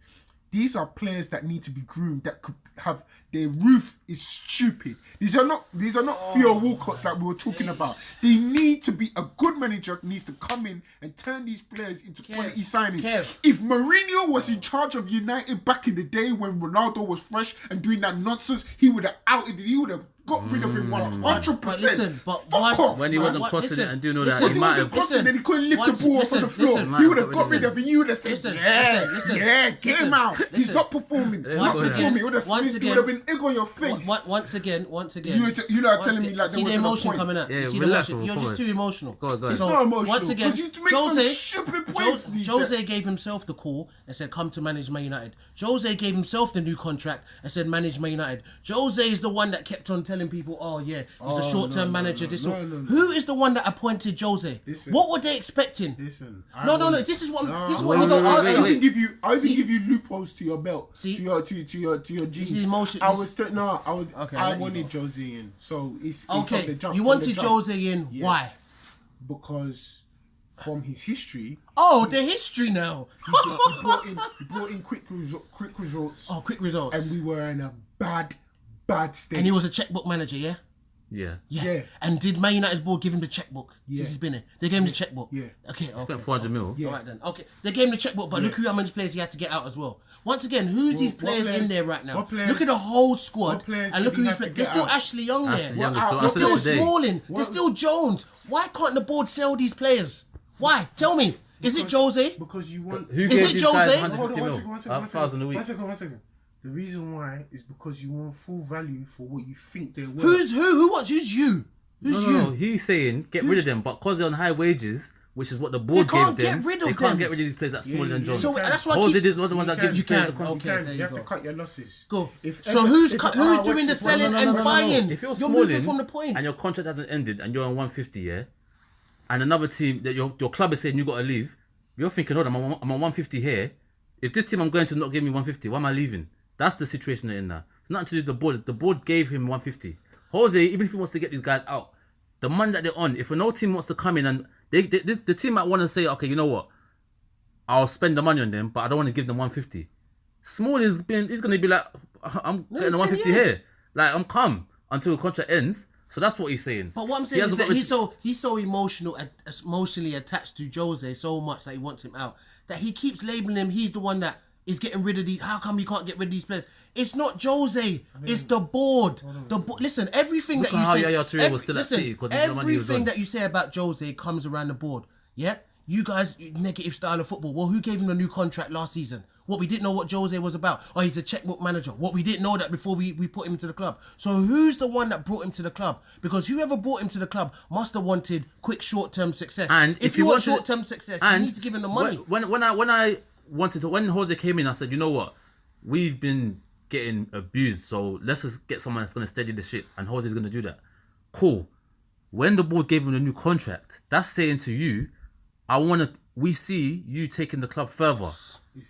These are players that need to be groomed. That could have their roof is stupid. These are not Theo Walcotts like we were talking about. They need to be a good manager. Needs to come in and turn these players into quality signings. If Mourinho was in charge of United back in the day when Ronaldo was fresh and doing that nonsense, he would have outed it. He would have got rid of him 100%. But listen, but Fuck once- off. When he wasn't crossing it and doing all that, Once he he might wasn't have. crossing and he couldn't lift Once- the ball off of the listen, floor, listen. he would have Might got have rid of it. You would have said, Listen, get listen. him out. He's Listen. not performing. He's not Once again- performing. It would have once been again- egg on your face. Once again. You lot are telling me like there see the wasn't a emotion point. coming out. Yeah, You see the relax, emotion. You're bro, just too emotional. Go on. It's So, not emotional. once again, because you make some stupid points. Jose gave himself the call and said, come to manage Man United. Jose gave himself the new contract and said, manage Man United. Jose is the one that kept on telling people, oh yeah, he's a short-term manager. no. Who is the one that appointed Jose? Listen. What were they expecting? Listen. No. This is what wait, you got. wait, I wait. even give you loopholes to your belt, See? to your jeans. This is emotion. I this- was Okay, I I'll let you wanted go. Jose in, so it's Okay, from the jump, you from wanted the jump. Jose in. Yes. Why? Because from his history, Oh, the history now. he brought in quick results, Oh, quick results. and we were in a bad state. And he was a checkbook manager, yeah? Yeah. Yeah. And did Man United's board give him the checkbook Yeah. since he's been in? They gave him the checkbook. Yeah. Okay. Spent 400 mil. Yeah. All right then. Okay. They gave him the checkbook, but look who how many players he had to get out as well. Once again, who's these what players in players- there right now? what players- Look at the whole squad what players and look did he who's have to playing. There's get still out? Ashley Young Ashley there. Young is What still. out- I There's said still that today. Smalling. There's still Jones. Why can't the board sell these players? Why? Tell me. Is it Jose? Because you want. Who Is gave it these Jose? guys Hold on, 150 one mil? second, one $1,000 a week. One second. The reason why is because you want full value for what you think they're worth. Who's who? Who wants? Who's you? Who's you? No. He's saying get rid of them, but because they're on high wages, which is what the board They can't gave them, get rid of they can't them. get rid of these players that smaller than John. So that's why I Jose keep- did not the ones that give You these players can. the contract. Okay, there you you have to go. cut your losses. Go. If So ever- who's if- doing the watch selling this. and buying? If you're moving smalling from the point. and your contract hasn't ended and you're on 150, yeah, and another team that your club is saying you got to leave, you're thinking, hold on, I'm on 150 here. If this team I'm going to not give me 150, why am I leaving? That's the situation they're in now. It's nothing to do with the board. The board gave him 150. Jose, even if he wants to get these guys out, the money that they're on, if no team wants to come in and the team might want to say, okay, you know what, I'll spend the money on them, but I don't want to give them 150. Small he's going to be like, I'm getting the 150 here. Like, I'm calm until the contract ends. So that's what he's saying. But what I'm saying is that he's so emotionally attached to Jose so much that he wants him out, that he keeps labeling him. He's the one that is getting rid of these. How come he can't get rid of these players? It's not Jose. It's the board. Listen, everything that you say. Everything that you say about Jose comes around the board. Yeah, you guys, negative style of football. Well, who gave him a new contract last season? What, we didn't know what Jose was about? Oh, he's a checkbook manager. What, we didn't know that before we put him into the club. So who's the one that brought him to the club? Because whoever brought him to the club must have wanted quick short-term success. And if you want short-term success, you need to give him the money. When Jose came in, I said, you know what? We've been getting abused, so let's just get someone that's going to steady the ship, and Jose's going to do that. Cool. When the board gave him a new contract, that's saying to you, we see you taking the club further.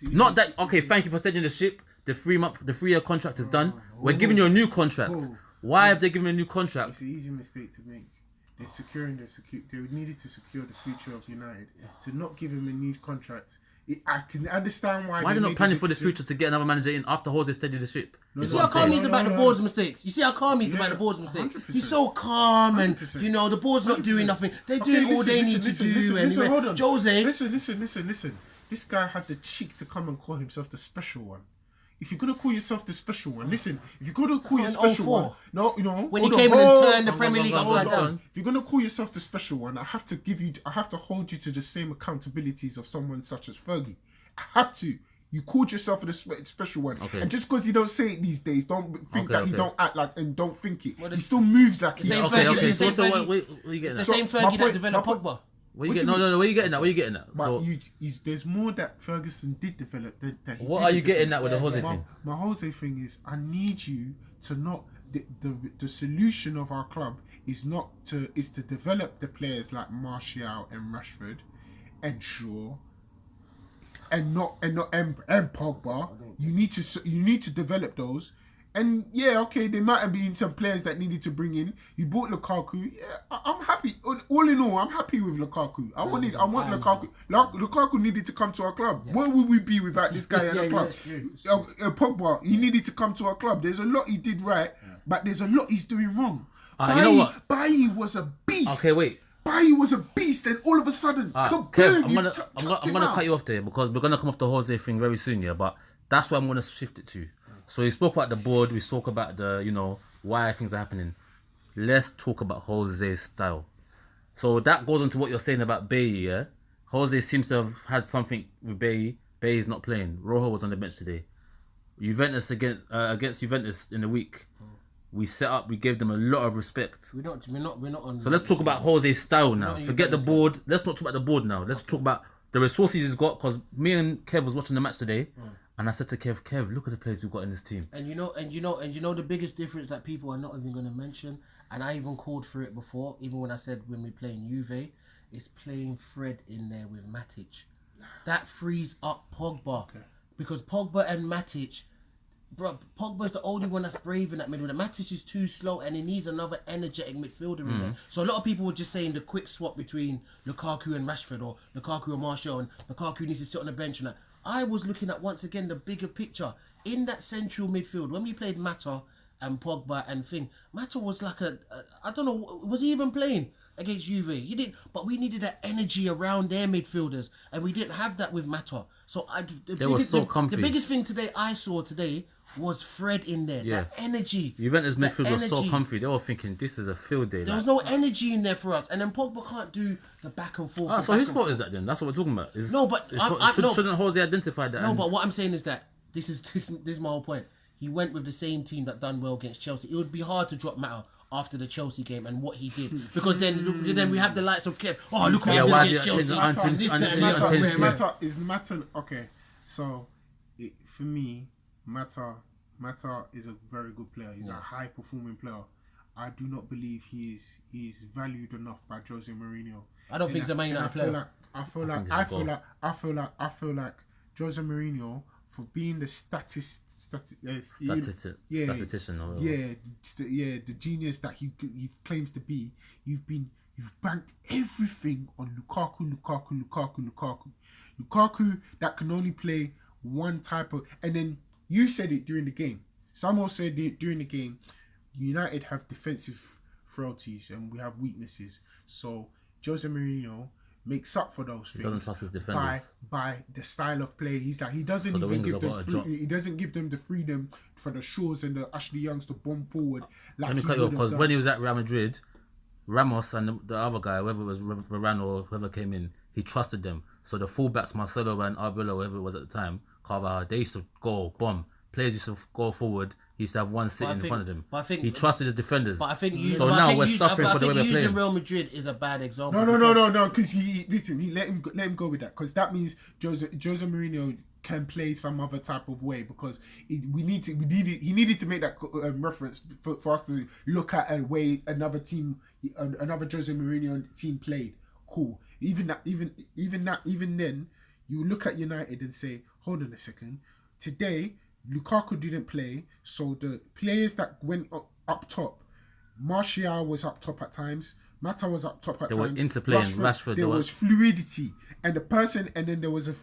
Not that, okay, thank you for steadying the ship. The 3-year contract is done. We're giving you a new contract. Why have they given a new contract? It's an easy mistake to make. They needed to secure the future of United. To not give him a new contract, I can understand why. Why they're not planning for the future to get another manager in after Jose steadied the ship? You see how calm he's about the board's mistakes. You see how calm he's about the board's mistakes. 100%. He's so calm, and the board's not doing nothing. They're doing all they need to do. Listen, hold on. Jose. Listen. This guy had the cheek to come and call himself the special one. If you're gonna call yourself the special one, listen. If you're gonna call yourself special one, when he came in and turned the Premier League upside down. If you're gonna call yourself the special one, I have to hold you to the same accountabilities of someone such as Fergie. I have to. You called yourself the special one, and just because you don't say it these days, don't think that he don't act like and don't think it. He still moves like it. Okay. So what are you getting at? The same Fergie that developed Pogba. Where you getting at? But there's more that Ferguson did develop. What are you getting at with the Jose thing? My Jose thing is, I need you to not. The solution of our club is to develop the players like Martial and Rashford and Shaw and Pogba. You need to develop those. And yeah, okay, there might have been some players that needed to bring in. You bought Lukaku. Yeah, I'm happy. All in all, I'm happy with Lukaku. I want Lukaku. Lukaku needed to come to our club. Yeah. Where would we be without this guy in the club? Pogba, he needed to come to our club. There's a lot he did right, but there's a lot he's doing wrong. You know what? Bailly was a beast. Okay, wait. Bailly was a beast, and all of a sudden, Kev, I'm gonna cut you off there because we're gonna come off the Jose thing very soon, yeah. But that's where I'm gonna shift it to. So we spoke about the board, we spoke about the, why things are happening. Let's talk about Jose's style. So that goes on to what you're saying about Bailly, yeah? Jose seems to have had something with Bailly. Bailly's not playing. Rojo was on the bench today. Juventus against Juventus in the week. We set up, we gave them a lot of respect. We're not on. So let's talk about Jose's style now. Forget the board. Let's not talk about the board now. Let's talk about the resources he's got, because me and Kev was watching the match today. And I said to Kev, look at the players we've got in this team. And you know the biggest difference that people are not even going to mention, and I even called for it before, even when I said when we're playing Juve, is playing Fred in there with Matic. That frees up Pogba. Okay. Because Pogba and Matic, Pogba's the only one that's brave in that midfield. Matic is too slow, and he needs another energetic midfielder in there. So a lot of people were just saying the quick swap between Lukaku and Rashford, or Lukaku and Martial, and Lukaku needs to sit on the bench and that. I was looking at, once again, the bigger picture. In that central midfield, when we played Mata and Pogba and Thing, Mata was like I don't know, was he even playing against Juve? He didn't, but we needed that energy around their midfielders, and we didn't have that with Mata. So the biggest thing I saw today was Fred in there. Yeah. That energy. Juventus midfield was so comfy. They were thinking, this is a field day. There was no energy in there for us. And then Pogba can't do the back and forth. So whose fault is that then? That's what we're talking about. Shouldn't Jose identify that? No, but what I'm saying is that this is my whole point. He went with the same team that done well against Chelsea. It would be hard to drop Mata after the Chelsea game and what he did, because then we have the likes of Kev. Oh, look what he did against Chelsea. Mata. Okay, so for me, Mata is a very good player. He's a high performing player. I do not believe he is valued enough by Jose Mourinho. I don't think he's a Man United player. I feel like Jose Mourinho, for being the statistician. Or the genius that he claims to be. You've banked everything on Lukaku that can only play one type of. And then you said it during the game. Samuel said it during the game. United have defensive frailties and we have weaknesses. So Jose Mourinho makes up for those things. Doesn't trust his defenders by the style of play. He's like he doesn't even give them he doesn't give them the freedom for the Shaws and the Ashley Youngs to bomb forward. Like Let me cut you off because when he was at Real Madrid, Ramos and the other guy, whether it was Varane or whoever came in, he trusted them. So the fullbacks, Marcelo and Arbeloa, whoever it was at the time, Carvajal, they used to go bomb. Players used to go forward. He used to have one sitting in front of him. He trusted his defenders. But I think we're suffering for the way they're playing. Using Real Madrid is a bad example. No. Because he let him go with that. Because that means Jose Mourinho can play some other type of way. Because he needed to make that reference for us to look at a way another Jose Mourinho team played. Cool. Even then, you look at United and say, hold on a second. Today, Lukaku didn't play, so the players that went up top, Martial was up top at times, Mata was up top at times. They were interplaying. Rashford. There was fluidity, and then there was a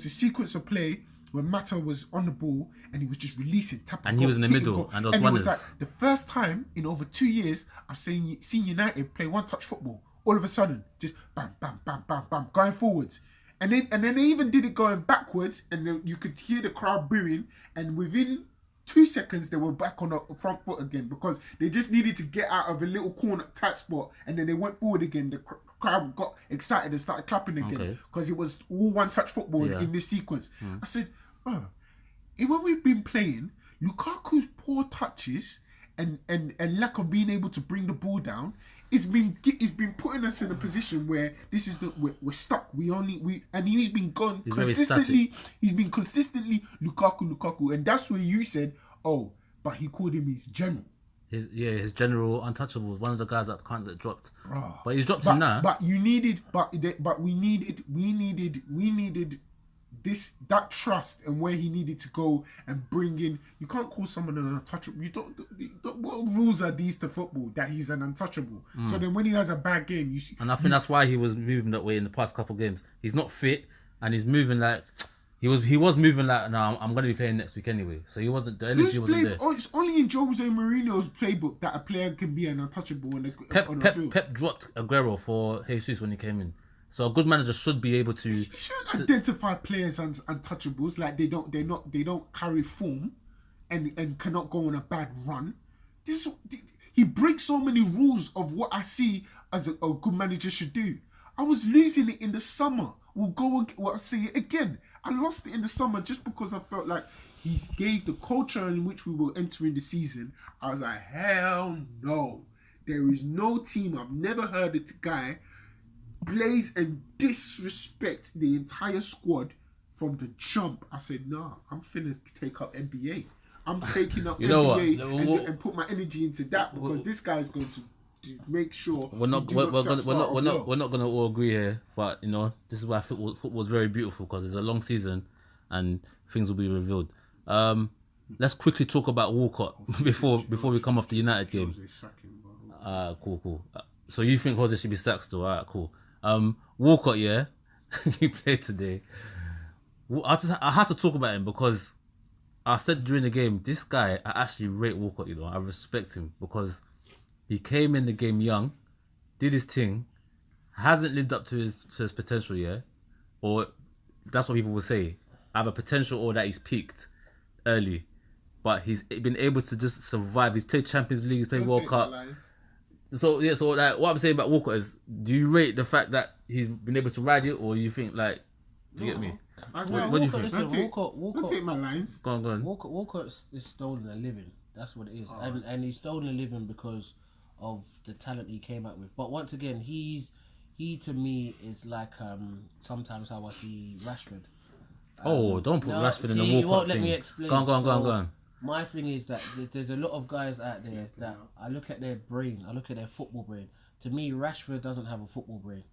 sequence of play where Mata was on the ball and he was just releasing, tapping, and he was in the middle, and it was like the first time in over 2 years I've seen United play one-touch football. All of a sudden, just bam, bam, bam, bam, bam, going forwards. And then they even did it going backwards, and then you could hear the crowd booing. And within 2 seconds, they were back on the front foot again because they just needed to get out of a little corner tight spot, and then they went forward again. The crowd got excited and started clapping again because it was all one-touch football in this sequence. I said, when we've been playing, Lukaku's poor touches and lack of being able to bring the ball down. It's been putting us in a position where we're stuck. And he's been gone consistently. He's been consistently Lukaku, and that's where you said, but he called him his general. His general untouchable, one of the guys that can't get dropped. But he's dropped him now. But we needed that trust and where he needed to go and bring in. You can't call someone an untouchable. You don't what rules are these to football that he's an untouchable? So then when he has a bad game, you see. And I think that's why he was moving that way in the past couple of games. He's not fit and he's moving like he was moving like, no, I'm going to be playing next week anyway. So he wasn't. The energy wasn't there. It's only in Jose Mourinho's playbook that a player can be an untouchable on the field. Pep dropped Aguero for Jesus when he came in. So a good manager should be able to. You shouldn't identify players as untouchables, like they don't carry form, and cannot go on a bad run. He breaks so many rules of what I see as a good manager should do. I was losing it in the summer. I'll say it again. I lost it in the summer just because I felt like he gave the culture in which we were entering the season. I was like, hell no. There is no team. I've never heard a guy blaze and disrespect the entire squad from the jump. I said, nah, I'm finna take up NBA. I'm taking up NBA and put my energy into that because this guy's going to make sure we're not going to all agree here, but this is why football is very beautiful because it's a long season and things will be revealed. Let's quickly talk about Walcott before we come off the United game. Cool. So you think Jose should be sacked still? Alright, cool. Walcott, he played today. I have to talk about him because I said during the game, this guy, I actually rate Walcott. I respect him because he came in the game young, did his thing, hasn't lived up to his potential, or that's what people will say, either potential or that he's peaked early, but he's been able to just survive. He's played Champions League, he's played World Cup. So like what I'm saying about Walcott is, do you rate the fact that he's been able to ride it, or you think like, do you get me? What do you think? Don't take my lines. Go on. Walcott is stolen a living. That's what it is, and he's stolen a living because of the talent he came out with. But once again, he to me is like sometimes how I see Rashford. Don't put Rashford in the Walcott thing. You won't let me explain. Go on. My thing is that there's a lot of guys out there that I look at their brain, I look at their football brain. To me, Rashford doesn't have a football brain.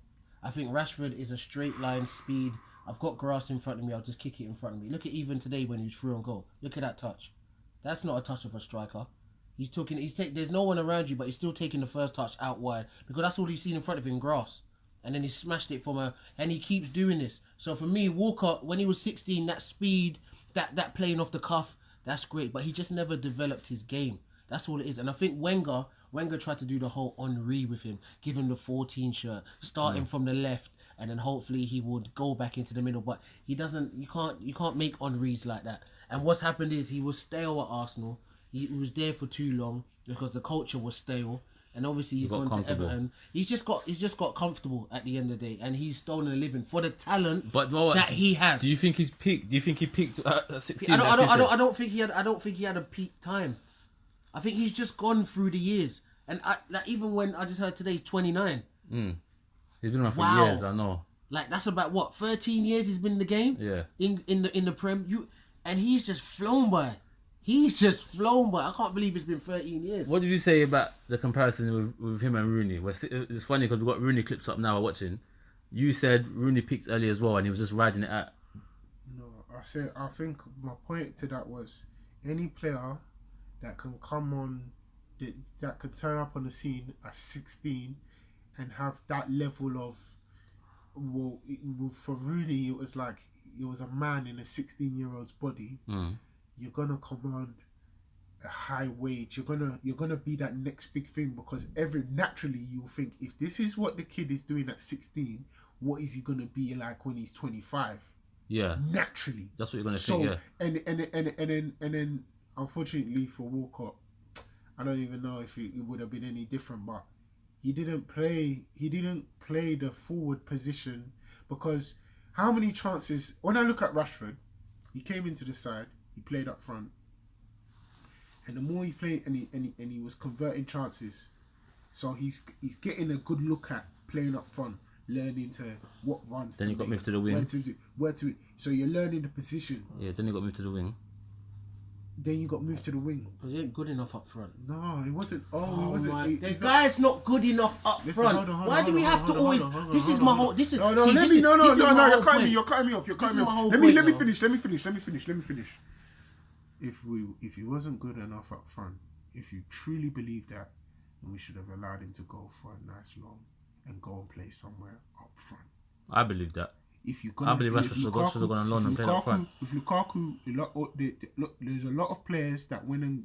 I think Rashford is a straight line speed I've got grass in front of me, I'll just kick it in front of me. Look at even today when he was through on goal. Look at that touch. That's not a touch of a striker. There's no one around you, but he's still taking the first touch out wide because that's all he's seen in front of him, grass. And then he smashed it and he keeps doing this. So for me, Walcott, when he was 16, that speed, that playing off the cuff, that's great. But he just never developed his game. That's all it is. And I think Wenger tried to do the whole Henry with him, give him the 14 shirt, starting from the left, and then hopefully he would go back into the middle. But he doesn't. You can't make Henrys like that. And what's happened is he was stale at Arsenal. He was there for too long because the culture was stale. And obviously he's gone to Everton. He's just got comfortable at the end of the day, and he's stolen a living for the talent that he has. Do you think he's peaked? Do you think he peaked at 16? I don't think he had a peak time. I think he's just gone through the years. And even when I just heard today he's 29. He's been around for years. I know. Like that's about what 13 years he's been in the game. Yeah. In the Prem, and he's just flown by. He's just flown by. I can't believe it's been 13 years. What did you say about the comparison with him and Rooney? It's funny because we've got Rooney clips up now we're watching. You said Rooney peaked early as well and he was just riding it out. No, I think my point to that was any player that can come on, that could turn up on the scene at 16 and have that level of, for Rooney, it was like, it was a man in a 16-year-old's body. You're gonna command a high wage. You're gonna be that next big thing because naturally you'll think if this is what the kid is doing at 16, what is he gonna be like when he's 25? Yeah, naturally. That's what you're gonna think. Yeah, and then unfortunately for Walcott, I don't even know if it would have been any different. But he didn't play the forward position because how many chances? When I look at Rashford, he came into the side. He played up front, and the more he played, and he was converting chances, so he's getting a good look at playing up front, learning to what runs. Then you got moved to the wing. Where to so you're learning the position. Yeah. Then you got moved to the wing. Then you got moved to the wing. Because he ain't good enough up front. No, he wasn't. He wasn't. The guy's not good enough up front. Why do we have to always? This is my whole. This is. No. You're cutting me off. Let me finish. If he wasn't good enough up front, if you truly believe that, then we should have allowed him to go for a nice long and go and play somewhere up front. I believe that. I believe Rashford should have gone on loan and played up front. With Lukaku, there's a lot of players that went and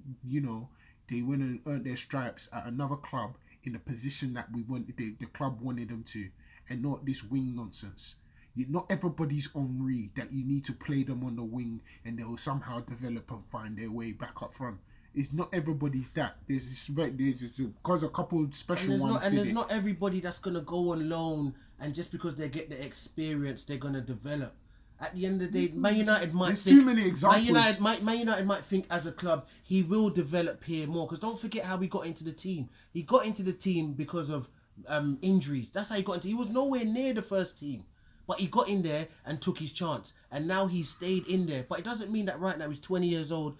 they went and earned their stripes at another club in the position that the club wanted them to, and not this wing nonsense. Not everybody's Henry that you need to play them on the wing and they'll somehow develop and find their way back up front. It's not everybody's that. There's because a couple of special ones. And there's not everybody that's gonna go on loan, and just because they get the experience, they're gonna develop. At the end of the day, Man United might there's think, too many examples. Man United might think as a club he will develop here more. Because don't forget how he got into the team. He got into the team because of injuries. That's how he got into. He was nowhere near the first team. But he got in there and took his chance. And now he's stayed in there. But it doesn't mean that right now he's 20 years old.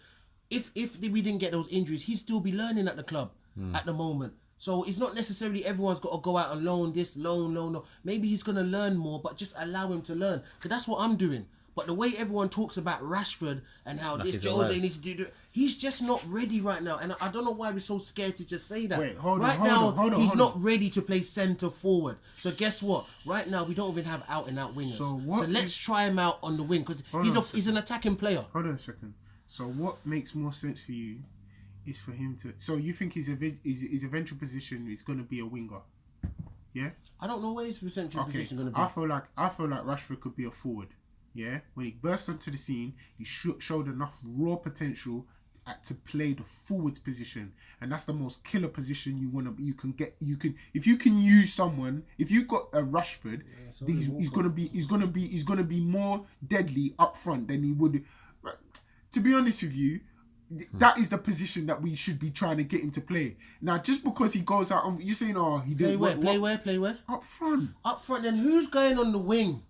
If we didn't get those injuries, he'd still be learning at the club at the moment. So it's not necessarily everyone's got to go out and loan this, loan. Maybe he's going to learn more, but just allow him to learn. Because that's what I'm doing. But the way everyone talks about Rashford and how like this Jose needs to do, he's just not ready right now. And I don't know why we're so scared to just say that. Wait, hold on. He's not ready to play centre forward. So guess what? Right now we don't even have out and out wingers. So let's try him out on the wing because he's an attacking player. Hold on a second. So what makes more sense for you is for him to. So you think his eventual position is going to be a winger? Yeah. I don't know where his eventual position going to be. I feel like Rashford could be a forward. Yeah, when he burst onto the scene, he showed enough raw potential to play the forwards position, and that's the most killer position if you can use someone. If you got a Rashford, he's gonna be more deadly up front than he would. To be honest with you, that is the position that we should be trying to get him to play. Now, just because he goes out, you're saying, he didn't play where? Up front. Then who's going on the wing?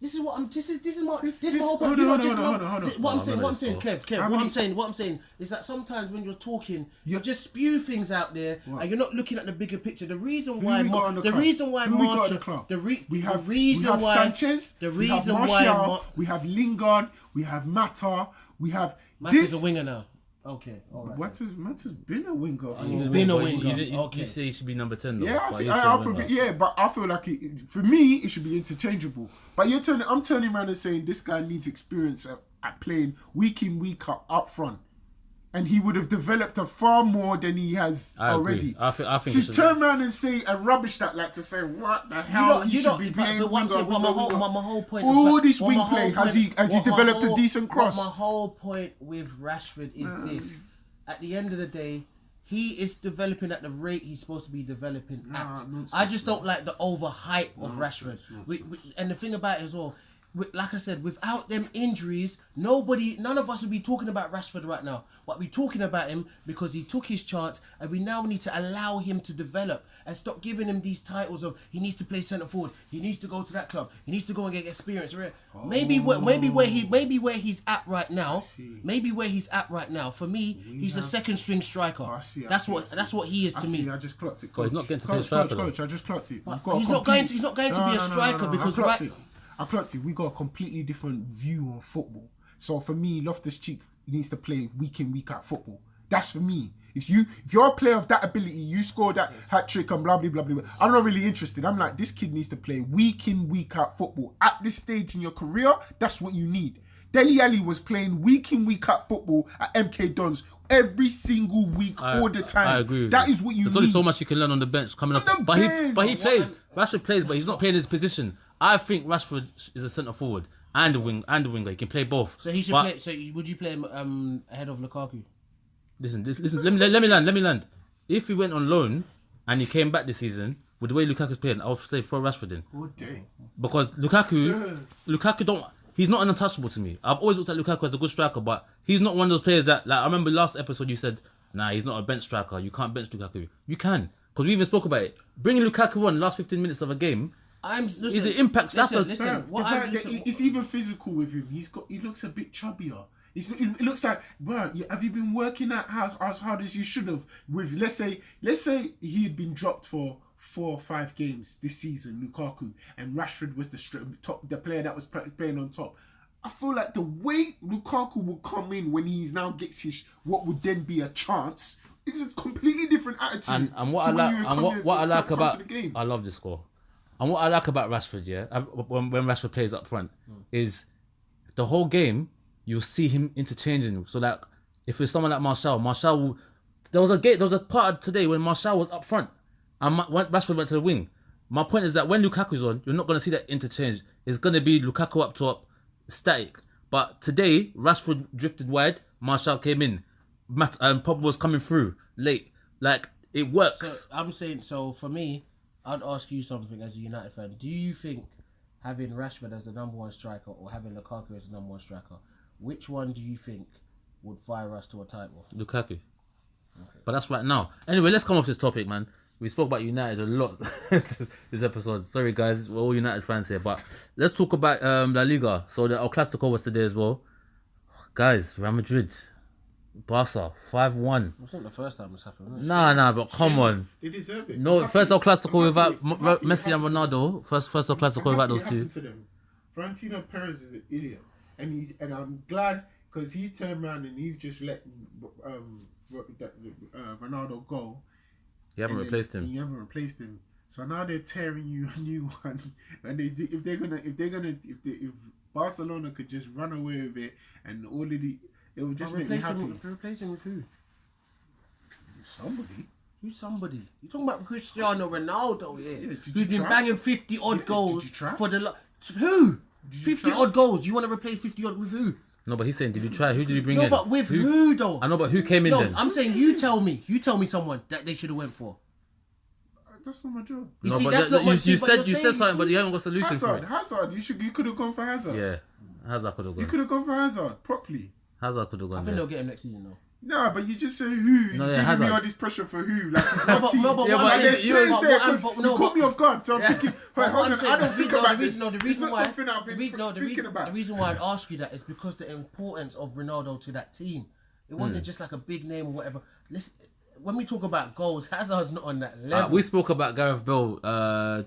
This is what I'm. This is my This- whole hold point. on, You lot hold on, just hold on, love- hold on. What I'm Oh, saying, no, what I'm it's saying, not. Kev. What I'm saying is that sometimes when you're talking, you just spew things out there, What? and you're not looking at the bigger picture. The reason Who why, we got on the club? reason why Who we got on Martial, the club? the We have reason why Sanchez. the we have reason why Martial, we have Lingard. We have Mata. We have Matter's this. a winger now. Okay, all right. Mata's been a winger. For He's a been a But winger. You Okay. say he should be number 10 though. Yeah, I but think, he's I'll still a winger. yeah, but I feel like for me, it should be interchangeable. But I'm turning around and saying this guy needs experience at playing week in, week out up front. And he would have developed a far more than he has I agree. already. I think it To should- turn around and say and rubbish that, like to say what the hell he should be playing. But what I'm winger, saying, but my winger. whole point. All this what wing my whole play, has point- he what my developed a whole- decent cross? What my whole point with Rashford is this: at the end of the day, he is developing at the rate he's supposed to be developing at. nonsense, I just don't like the overhype of Rashford. And the thing about it as well, like I said, without them injuries, none of us would be talking about Rashford right now. But we're talking about him because he took his chance, and we now need to allow him to develop and stop giving him these titles of he needs to play centre forward, he needs to go to that club, he needs to go and get experience. Maybe where he's at right now, for me, he's a second string striker. That's what he is to me. I just clocked it. But he's not getting to play striker, though. Coach, I just clocked it. But he's not going to be a striker because I clocked it. We got a completely different view on football. So for me, Loftus-Cheek needs to play week in, week out football. That's for me. If you're a player of that ability, you score that hat trick and blah blah blah blah. I'm not really interested. I'm like, this kid needs to play week in, week out football. At this stage in your career, that's what you need. Dele Alli was playing week in, week out football at MK Dons every single week, all the time. I agree with That you. is what you There's need. only so much you can learn on the bench coming On up. the But he bench. plays. Rashford plays, but he's not playing his position. I think Rashford is a centre forward and a winger. He can play both. So he should But- play. So would you play him ahead of Lukaku? Listen. Let me land. If he went on loan and he came back this season with the way Lukaku's playing, I would say throw Rashford in Good day. because Lukaku he's not an untouchable to me. I've always looked at Lukaku as a good striker, but he's not one of those players that, like, I remember last episode you said, nah, he's not a bench striker. You can't bench Lukaku. You can, because we even spoke about it. Bringing Lukaku on last 15 minutes of a game. Is it impact? It's even physical with him. He looks a bit chubbier. It looks like, bro, have you been working out as hard as you should have? With let's say he had been dropped for 4 or 5 games this season, Lukaku, and Rashford was the player that was playing on top. I feel like the way Lukaku will come in when he now gets his what would then be a chance is a completely different attitude. And what I like about I love this score. And what I like about Rashford, when Rashford plays up front, is the whole game you'll see him interchanging. So that if it's someone like Martial will. There was a part today when Martial was up front and Rashford went to the wing. My point is that when Lukaku's on, you're not going to see that interchange. It's going to be Lukaku up top, static. But today, Rashford drifted wide, Martial came in, Pogba was coming through late. Like, it works. So I'm saying, so for me, I'd ask you something as a United fan. Do you think having Rashford as the number 1 striker or having Lukaku as the number 1 striker, which one do you think would fire us to a title? Lukaku. Okay. But that's right now. Anyway, let's come off this topic, man. We spoke about United a lot this episode. Sorry, guys. We're all United fans here. But let's talk about La Liga. So the Classico was today as well. Guys, Real Madrid, Barca, 5-1. It's not the first time it's happened. Nah, but come on. They deserve it. No, first El Clasico without Messi and Ronaldo. First El Clasico without those two. Florentino Perez is an idiot, and I'm glad because he turned around and he's just let Ronaldo go. You haven't replaced him. You haven't replaced him. So now they're tearing you a new one. And if Barcelona could just run away with it and all of it would just make me happy. Replace him with who? Somebody. Who's somebody? You're talking about Cristiano Ronaldo here. Yeah, who's been banging 50 odd goals did you try? for the who? 50 odd goals. You want to replace 50 odd with who? No, but he's saying, did you try? Who did you bring in? No, but with who though? I know, but who came in then? I'm saying you tell me. You tell me someone that they should have went for. That's not my job. You No, see, but that's not what you said something, but you haven't got a solution for it. Hazard. You could have gone for Hazard. Yeah, Hazard could have You gone. could have gone for Hazard properly. Hazard could have I gone. think they'll get him next season though. No, but you just say who. No, You're yeah, giving Hazard. me all this pressure for who? Like, it's No, my team. but Yeah, what but I'm you- saying- you- but There's what there, I'm- 'cause but you no, caught me but- off guard, so I'm thinking, But wait, hold I'm on, saying I don't think about this. The It's reason not why, something I've been thinking about. The reason why I'd ask you that is because the importance of Ronaldo to that team. It wasn't just like a big name or whatever. Listen, when we talk about goals, Hazard's not on that level. We spoke about Gareth Bale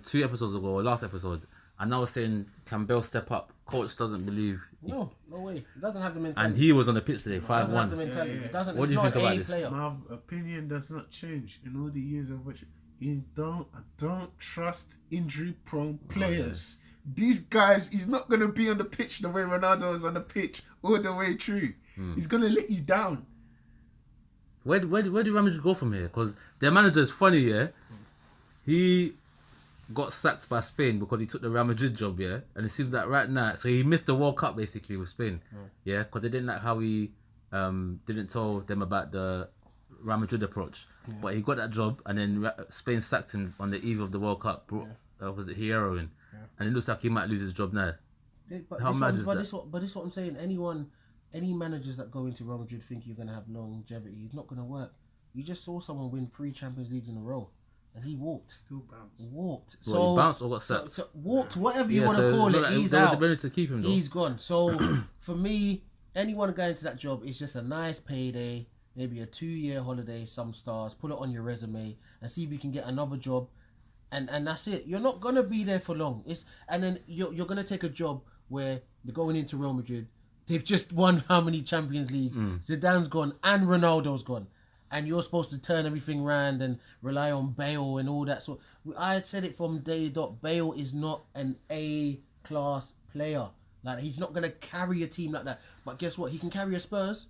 2 episodes ago, or last episode, and I was saying, can Bale step up? Coach doesn't believe. No way. He doesn't have the mentality. And he was on the pitch today, He doesn't have the 5-1. mentality. He doesn't. What do you he's think not about an A this? player. My opinion does not change in all the years of which I don't trust injury-prone players. These guys, he's not gonna be on the pitch the way Ronaldo is on the pitch all the way through. He's gonna let you down. Where do Real Madrid go from here? Because their manager is funny, yeah. He got sacked by Spain because he took the Real Madrid job, yeah. And it seems like right now, so he missed the World Cup basically with Spain, yeah. Because they didn't like how he didn't tell them about the Real Madrid approach. But he got that job, and then Spain sacked him on the eve of the World Cup. Brought was it Hierro in, and it looks like he might lose his job now. How mad is that? But this is what I'm saying. Any managers that go into Real Madrid think you're gonna have longevity, it's not gonna work. You just saw someone win 3 Champions Leagues in a row, and he walked. Still bounced. Walked. Well, So he bounced or got sacked? So walked, whatever you Yeah, want to so call it's it. not like He's they were out. ready to keep him though. He's gone. So for me, anyone going to that job is just a nice payday, maybe a 2-year holiday, some stars, put it on your resume and see if you can get another job, and that's it. You're not gonna be there for long. And then you're gonna take a job where you're going into Real Madrid. They've just won how many Champions Leagues? Zidane's gone and Ronaldo's gone. And you're supposed to turn everything around and rely on Bale and all that sort. I said it from day dot. Bale is not an A-class player. Like, he's not going to carry a team like that. But guess what? He can carry a Spurs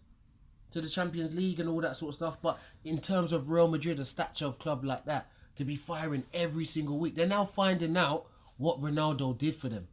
to the Champions League and all that sort of stuff. But in terms of Real Madrid, a stature of club like that, to be firing every single week, they're now finding out what Ronaldo did for them.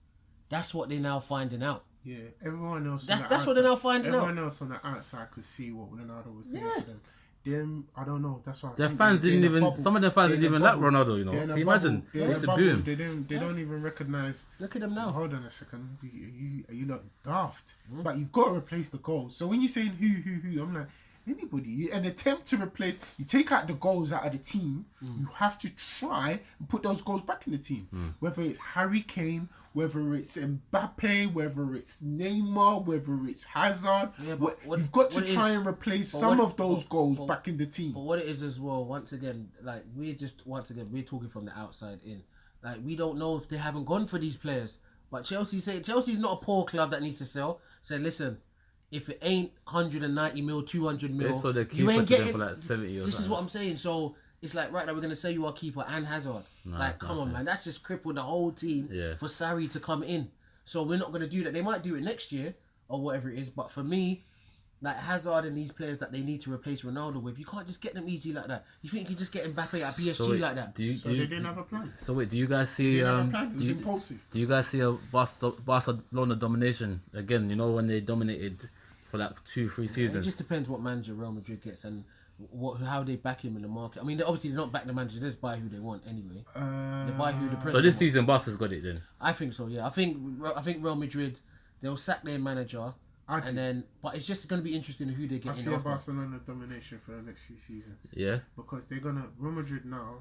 That's what they're now finding out. Yeah, everyone else. That's what they're now finding out. Everyone else on the outside could see what Ronaldo was doing for them. Them, I don't know. That's why Their fans didn't even. Some of their fans didn't even like Ronaldo. You know, They're in can a you bubble. imagine? They're They in used a to boo bubble. him. They don't even recognize. Look at them now. Hold on a second. You look daft. But you've got to replace the goals. So when you're saying who, I'm like, anybody. An attempt to replace. You take out the goals out of the team. You have to try and put those goals back in the team. Whether it's Harry Kane, whether it's Mbappe, whether it's Neymar, whether it's Hazard. Yeah, but you've got to what it try is- and replace but some what- of those goals but- back in the team. But what it is as well, once again, like we're talking from the outside in. Like, we don't know if they haven't gone for these players. But Chelsea's not a poor club that needs to sell. Say, listen, if it ain't 190 mil, 200 mil, They sold their you keeper ain't to them getting. for like 70 or This is something. what I'm saying. So it's like, right now we're gonna sell you our keeper and Hazard. Like, it's come on, nothing. man, that's just crippled the whole team Yeah. for Sarri to come in. So we're not gonna do that. They might do it next year or whatever it is. But for me, like Hazard and these players that they need to replace Ronaldo with, you can't just get them easy like that. You think you just get Mbappe at PSG So wait, like that? So they didn't have a plan. So wait, do you guys see? They didn't have a plan. It was impulsive. Do you guys see a Barcelona domination again? You know, when they dominated for like 2-3 It seasons. just depends what manager Real Madrid gets and how they back him in the market. I mean, obviously they're not back the manager. They just buy who they want anyway. They buy who the president So this wants. season, Barca's got it then. I think so. Yeah, I think Real Madrid, they'll sack their manager, and then but it's just going to be interesting who they I get see in a after. Barcelona domination for the next few seasons Yeah. because they're gonna Real Madrid now.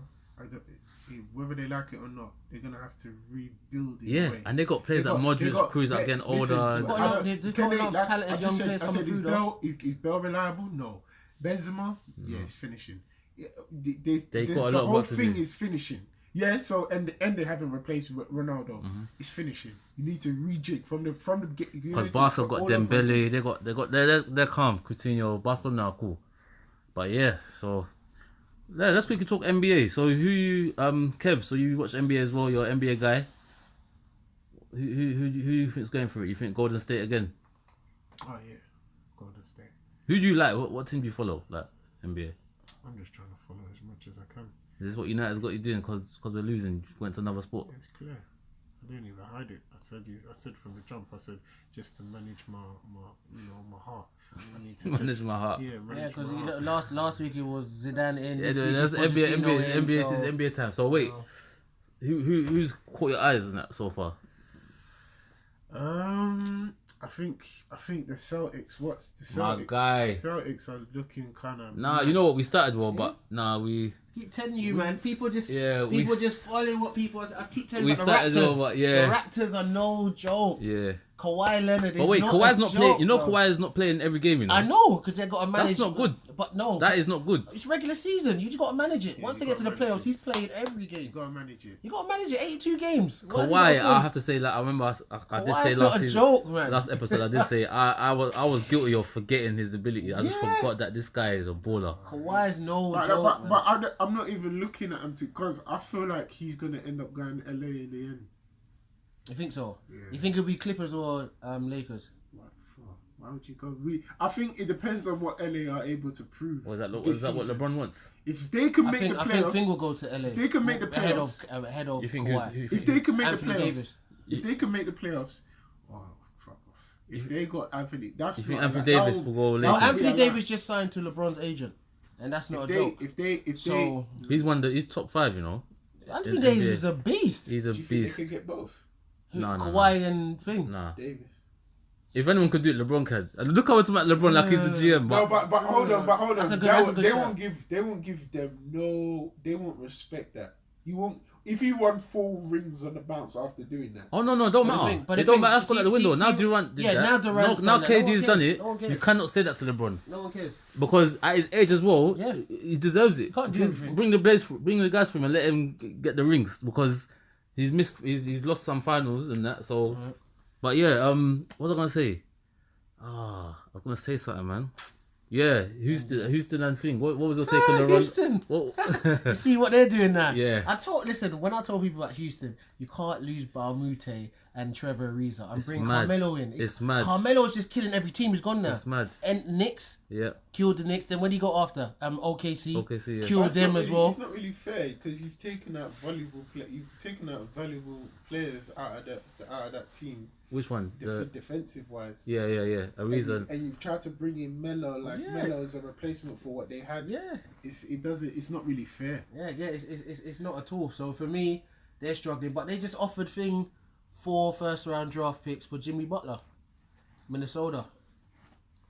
Whether they like it or not, they're gonna have to rebuild it. Yeah, and they got players like Modric, Cruz are getting older. They've got a lot- they've got a lot of talented young players coming through, though. Is Bale reliable? No. Benzema? Yeah, he's finishing. They got a The lot of whole work to thing do. is finishing. Yeah, so and they haven't replaced Ronaldo. Mm-hmm. It's finishing. You need to rejig from the get. Because Barca got Dembele, they're calm. Coutinho, Barcelona are cool. But yeah, so yeah, let's quickly talk NBA. So Kev, so you watch NBA as well, you're an NBA guy. Who you think's going for it? You think Golden State again? Oh yeah, Golden State. Who do you like? What team do you follow? Like NBA? I'm just trying to follow as much as I can. Is this what United's got you doing? Because we're losing, you went to another sport. It's clear. I didn't even hide it. I said from the jump. I said just to manage my heart. I need to Manage my heart. Yeah, Yeah, manage because my heart. last week it was Zidane in. Yeah, This week that's it's Pochettino in, NBA. so- It is NBA time. So wait, who's caught your eyes in that so far? I think the Celtics. What's the Celtics? My guy. Celtics are looking kind of. Nah, you know what? We started well, but we Keep telling you, man. People just follow what people. I keep telling you about the started Raptors. well, but yeah. The Raptors are no joke. Yeah. Kawhi Leonard is But wait, not Kawhi's a not joke, playing. You know, bro. Kawhi is not playing every game. You know. I know, because they got to manage. That's not good. But no, That is not good. it's regular season. You just got to manage it. Once you they get to the gotta manage playoffs, it. he's playing every You game. gotta manage it. You got to manage it. 82 games. What has he Kawhi, got I done? have to say, like I remember, I did Kawhi's say not last a season, joke, man. last episode, I did say I was guilty of forgetting his ability. I just Yeah. forgot that this guy is a baller. Kawhi's no But, joke, but, man. but I'm not even looking at him because I feel like he's gonna end up going to LA in the end. You think so? Yeah. You think it'll be Clippers or Lakers? Why would you go? I think it depends on what LA are able to prove. Was that this what season. LeBron wants? If they can I make think the I think Finn playoffs, will go to LA. they can make the ahead of playoffs. ahead of You think Kawhi. if they can make Anthony the playoffs, Davis. if they can make the playoffs, oh fuck off. If they got Anthony, that's You think not Anthony that Davis will go No, Lakers? Anthony Yeah, Davis just signed to LeBron's agent, and that's not a joke. If they, So He's top 5. You know, Anthony in Davis NBA. is a beast. He's a do you think they beast. can get both? No, Kawhi and thing. Nah. Davis. If anyone could do it, LeBron can. And look how we're talking about LeBron like he's the GM. No, But but hold on. That's a good They shout. won't give them no. They won't respect that. You won't. If he won 4 rings on the bounce after doing that. oh no, don't matter. but It the don't thing- matter. That's gone out the window. Now Durant did yeah, that. now Durant's now done that. No one KD's done cares. it. No one cares. You cannot say that to LeBron No one cares. because at his age as well, Yeah. he deserves it. Can't do Just everything. bring the guys for him and let him get the rings because he's lost some finals and that. So, but yeah, what was I gonna say? I was gonna say something, man. Yeah, Houston and thing. What was your take on the run? Houston. You What? see what they're doing now? Yeah. Listen, when I told people about Houston, you can't lose Balmute and Trevor Ariza and bring mad. Carmelo in. It's mad. Carmelo's just killing every team. He's gone now. It's mad. And Knicks Yeah. killed the Knicks. Then when he got after OKC, OKC, yeah. killed That's them not as really- well. It's not really fair because you've taken out valuable players out of that team. Which one? Defensive wise. Yeah. A reason. And you've tried to bring in Melo, Yeah. Melo as a replacement for what they had. Yeah. It's not really fair. Yeah, it's not at all. So for me, they're struggling, but they just offered 4 first-round draft picks for Jimmy Butler, Minnesota.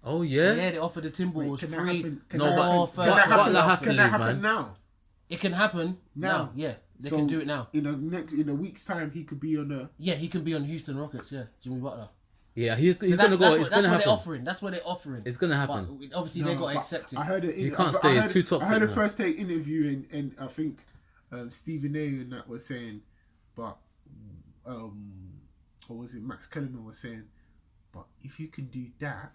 Oh yeah. Yeah, they offered the Timberwolves Can that 3. happen? No, four but first-round Butler draft has picks. to Can that leave, happen man. now? It can happen now. Yeah, they can do it now. In a week's time, he could be on a. Yeah, he can be on Houston Rockets. Yeah, Jimmy Butler. Yeah, he's So gonna go. It's gonna That's what they're happen. offering. That's what they're offering. It's gonna happen. But obviously, they got to but accept it. I heard it. You can't stay, it's too toxic I heard a now. first take interview and I think Stephen A. and that was saying, but or was it Max Kellerman was saying, but if you can do that,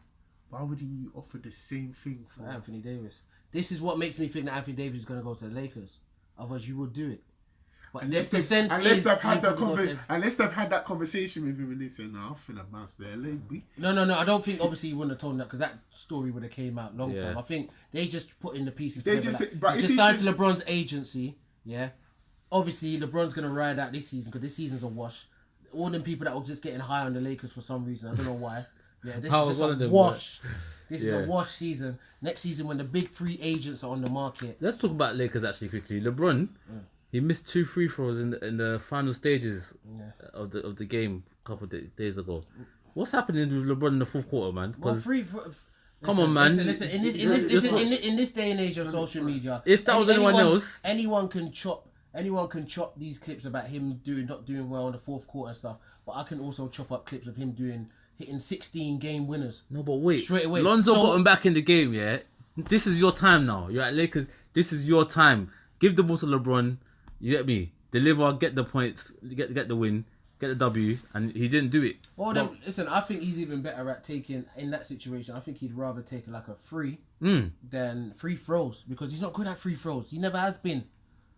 why wouldn't you offer the same thing for Anthony Davis. This is what makes me think that Anthony Davis is going to go to the Lakers. Otherwise, you would do it. But Unless the sense they've is had that you probably go to- unless they've had that conversation with him and they say, "No, I think I bounced the LA." No. I don't think obviously he wouldn't have told him that because that story would have came out long Yeah. time. I think they just put in the pieces. They together. just- but he if just he signed just- to LeBron's agency. Yeah. Obviously, LeBron's gonna ride out this season because this season's a wash. All them people that were just getting high on the Lakers for some reason, I don't know why. Yeah, this How is one just of a them, wash. This is Yeah. a wash season. Next season, when the big free agents are on the market. Let's talk about Lakers actually quickly. LeBron, he missed 2 free throws in the final stages of the game a couple of days ago. What's happening with LeBron in the fourth quarter, man? Well, 'Cause come on, man. Listen, in this day and age of social media, If that was anyone else- anyone can chop these clips about him not doing well in the fourth quarter and stuff. But I can also chop up clips of him hitting 16 game winners. No, but wait. Straight away. Lonzo So- got him back in the game, yeah? This is your time now. You're at Lakers. This is your time. Give the ball to LeBron. You get me? Deliver, get the points, get the win, get the W, and he didn't do it. Well, then, listen, I think he's even better at taking, in that situation, I think he'd rather take like a free than free throws because he's not good at free throws. He never has been.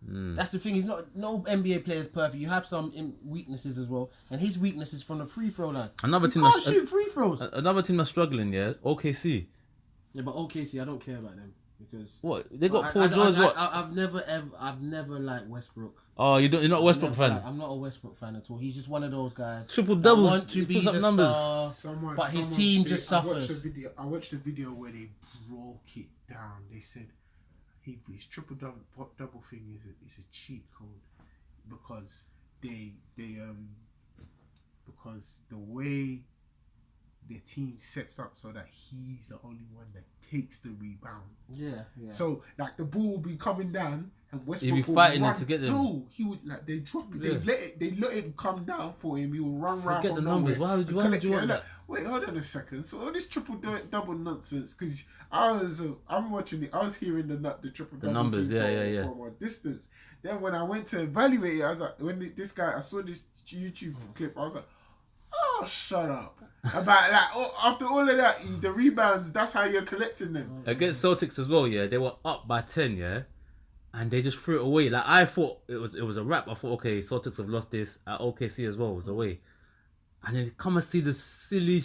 That's the thing. No NBA player is perfect. You have some weaknesses as well, and his weakness is from the free throw line. Another team can't that's shoot free throws. Another team that's struggling, yeah? OKC. Yeah, but OKC, I don't care about them because What? They got I- Paul I- George, I- what? I've never liked Westbrook. Oh, you're not a Westbrook fan? I'm not a Westbrook fan at all. He's just one of those guys. Triple that doubles, want to he be puts up the numbers. star, but his team just suffers. I watched the video where they broke it down. They said his triple double thing is a cheat code because because the way the team sets up so that he's the only one that takes the rebound. Yeah. So like the ball will be coming down and Westbrook He'd be will fighting run. it to get them. No, he would like they drop it. Yeah. They let it come down for him. He will run right Forget from the numbers. nowhere Why would and you collect it. want And that? like, wait, hold on a second. So all this triple double nonsense because I'm watching it. I was hearing the triple double numbers, thing yeah. from a distance. Then when I went to evaluate it, I was like, I saw this YouTube clip. I was like, oh, shut up. About like after all of that, the rebounds. That's how you're collecting them. Against Celtics as well, yeah, they were up by 10, yeah, and they just threw it away. Like I thought it was a wrap. I thought, okay, Celtics have lost this. At OKC as well was away, and then come and see the silly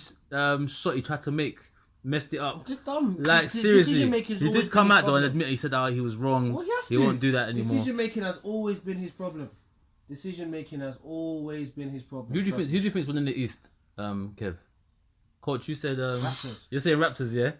shot he tried to make, messed it up. Just dumb. Like seriously, he did come out though and admit he said, he was wrong. Well, he won't do that anymore. Decision making has always been his problem. Decision making has always been his problem. Who do you think's winning the East, Kev? Coach, you said Raptors. You're saying Raptors, yeah?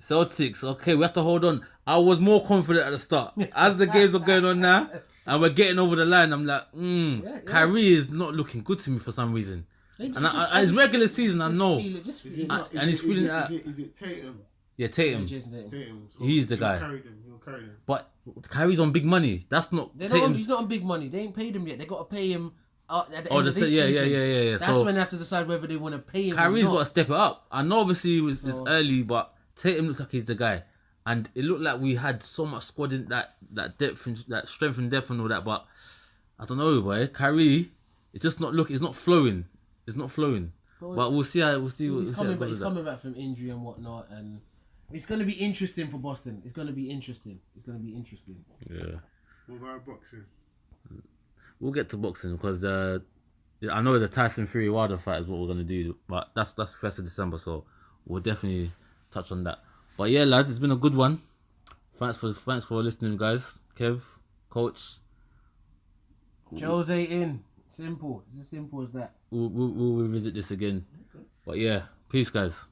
Celtics. Okay, we have to hold on. I was more confident at the start. As the games are going on now, and we're getting over the line, I'm like, Kyrie is not looking good to me for some reason. And it's regular season, I know. Just feel it. And he's feeling that. Is it Tatum? Yeah, Tatum. Tatum. He's the guy. He'll carry them. But Kyrie's on big money. That's not Tatum. He's not on big money. They ain't paid him yet. They got to pay him at the end of this yeah. season. That's So when they have to decide whether they want to pay him. Kyrie's or not. got to step it up. I know obviously it's early, but Tatum looks like he's the guy. And it looked like we had so much squad in that depth and that strength and depth and all that. But I don't know, boy. Kyrie, it's just not It's not flowing. It's not flowing. But we'll see. He's coming back from injury and whatnot, and it's going to be interesting for Boston. It's going to be interesting. Yeah. What about boxing? We'll get to boxing because I know the Tyson Fury Wilder fight is what we're gonna do, but that's 1st of December, so we'll definitely touch on that. But yeah, lads, it's been a good one. Thanks for listening, guys. Kev, Coach. Jose in. Simple. It's as simple as that. We'll revisit this again. But yeah, peace, guys.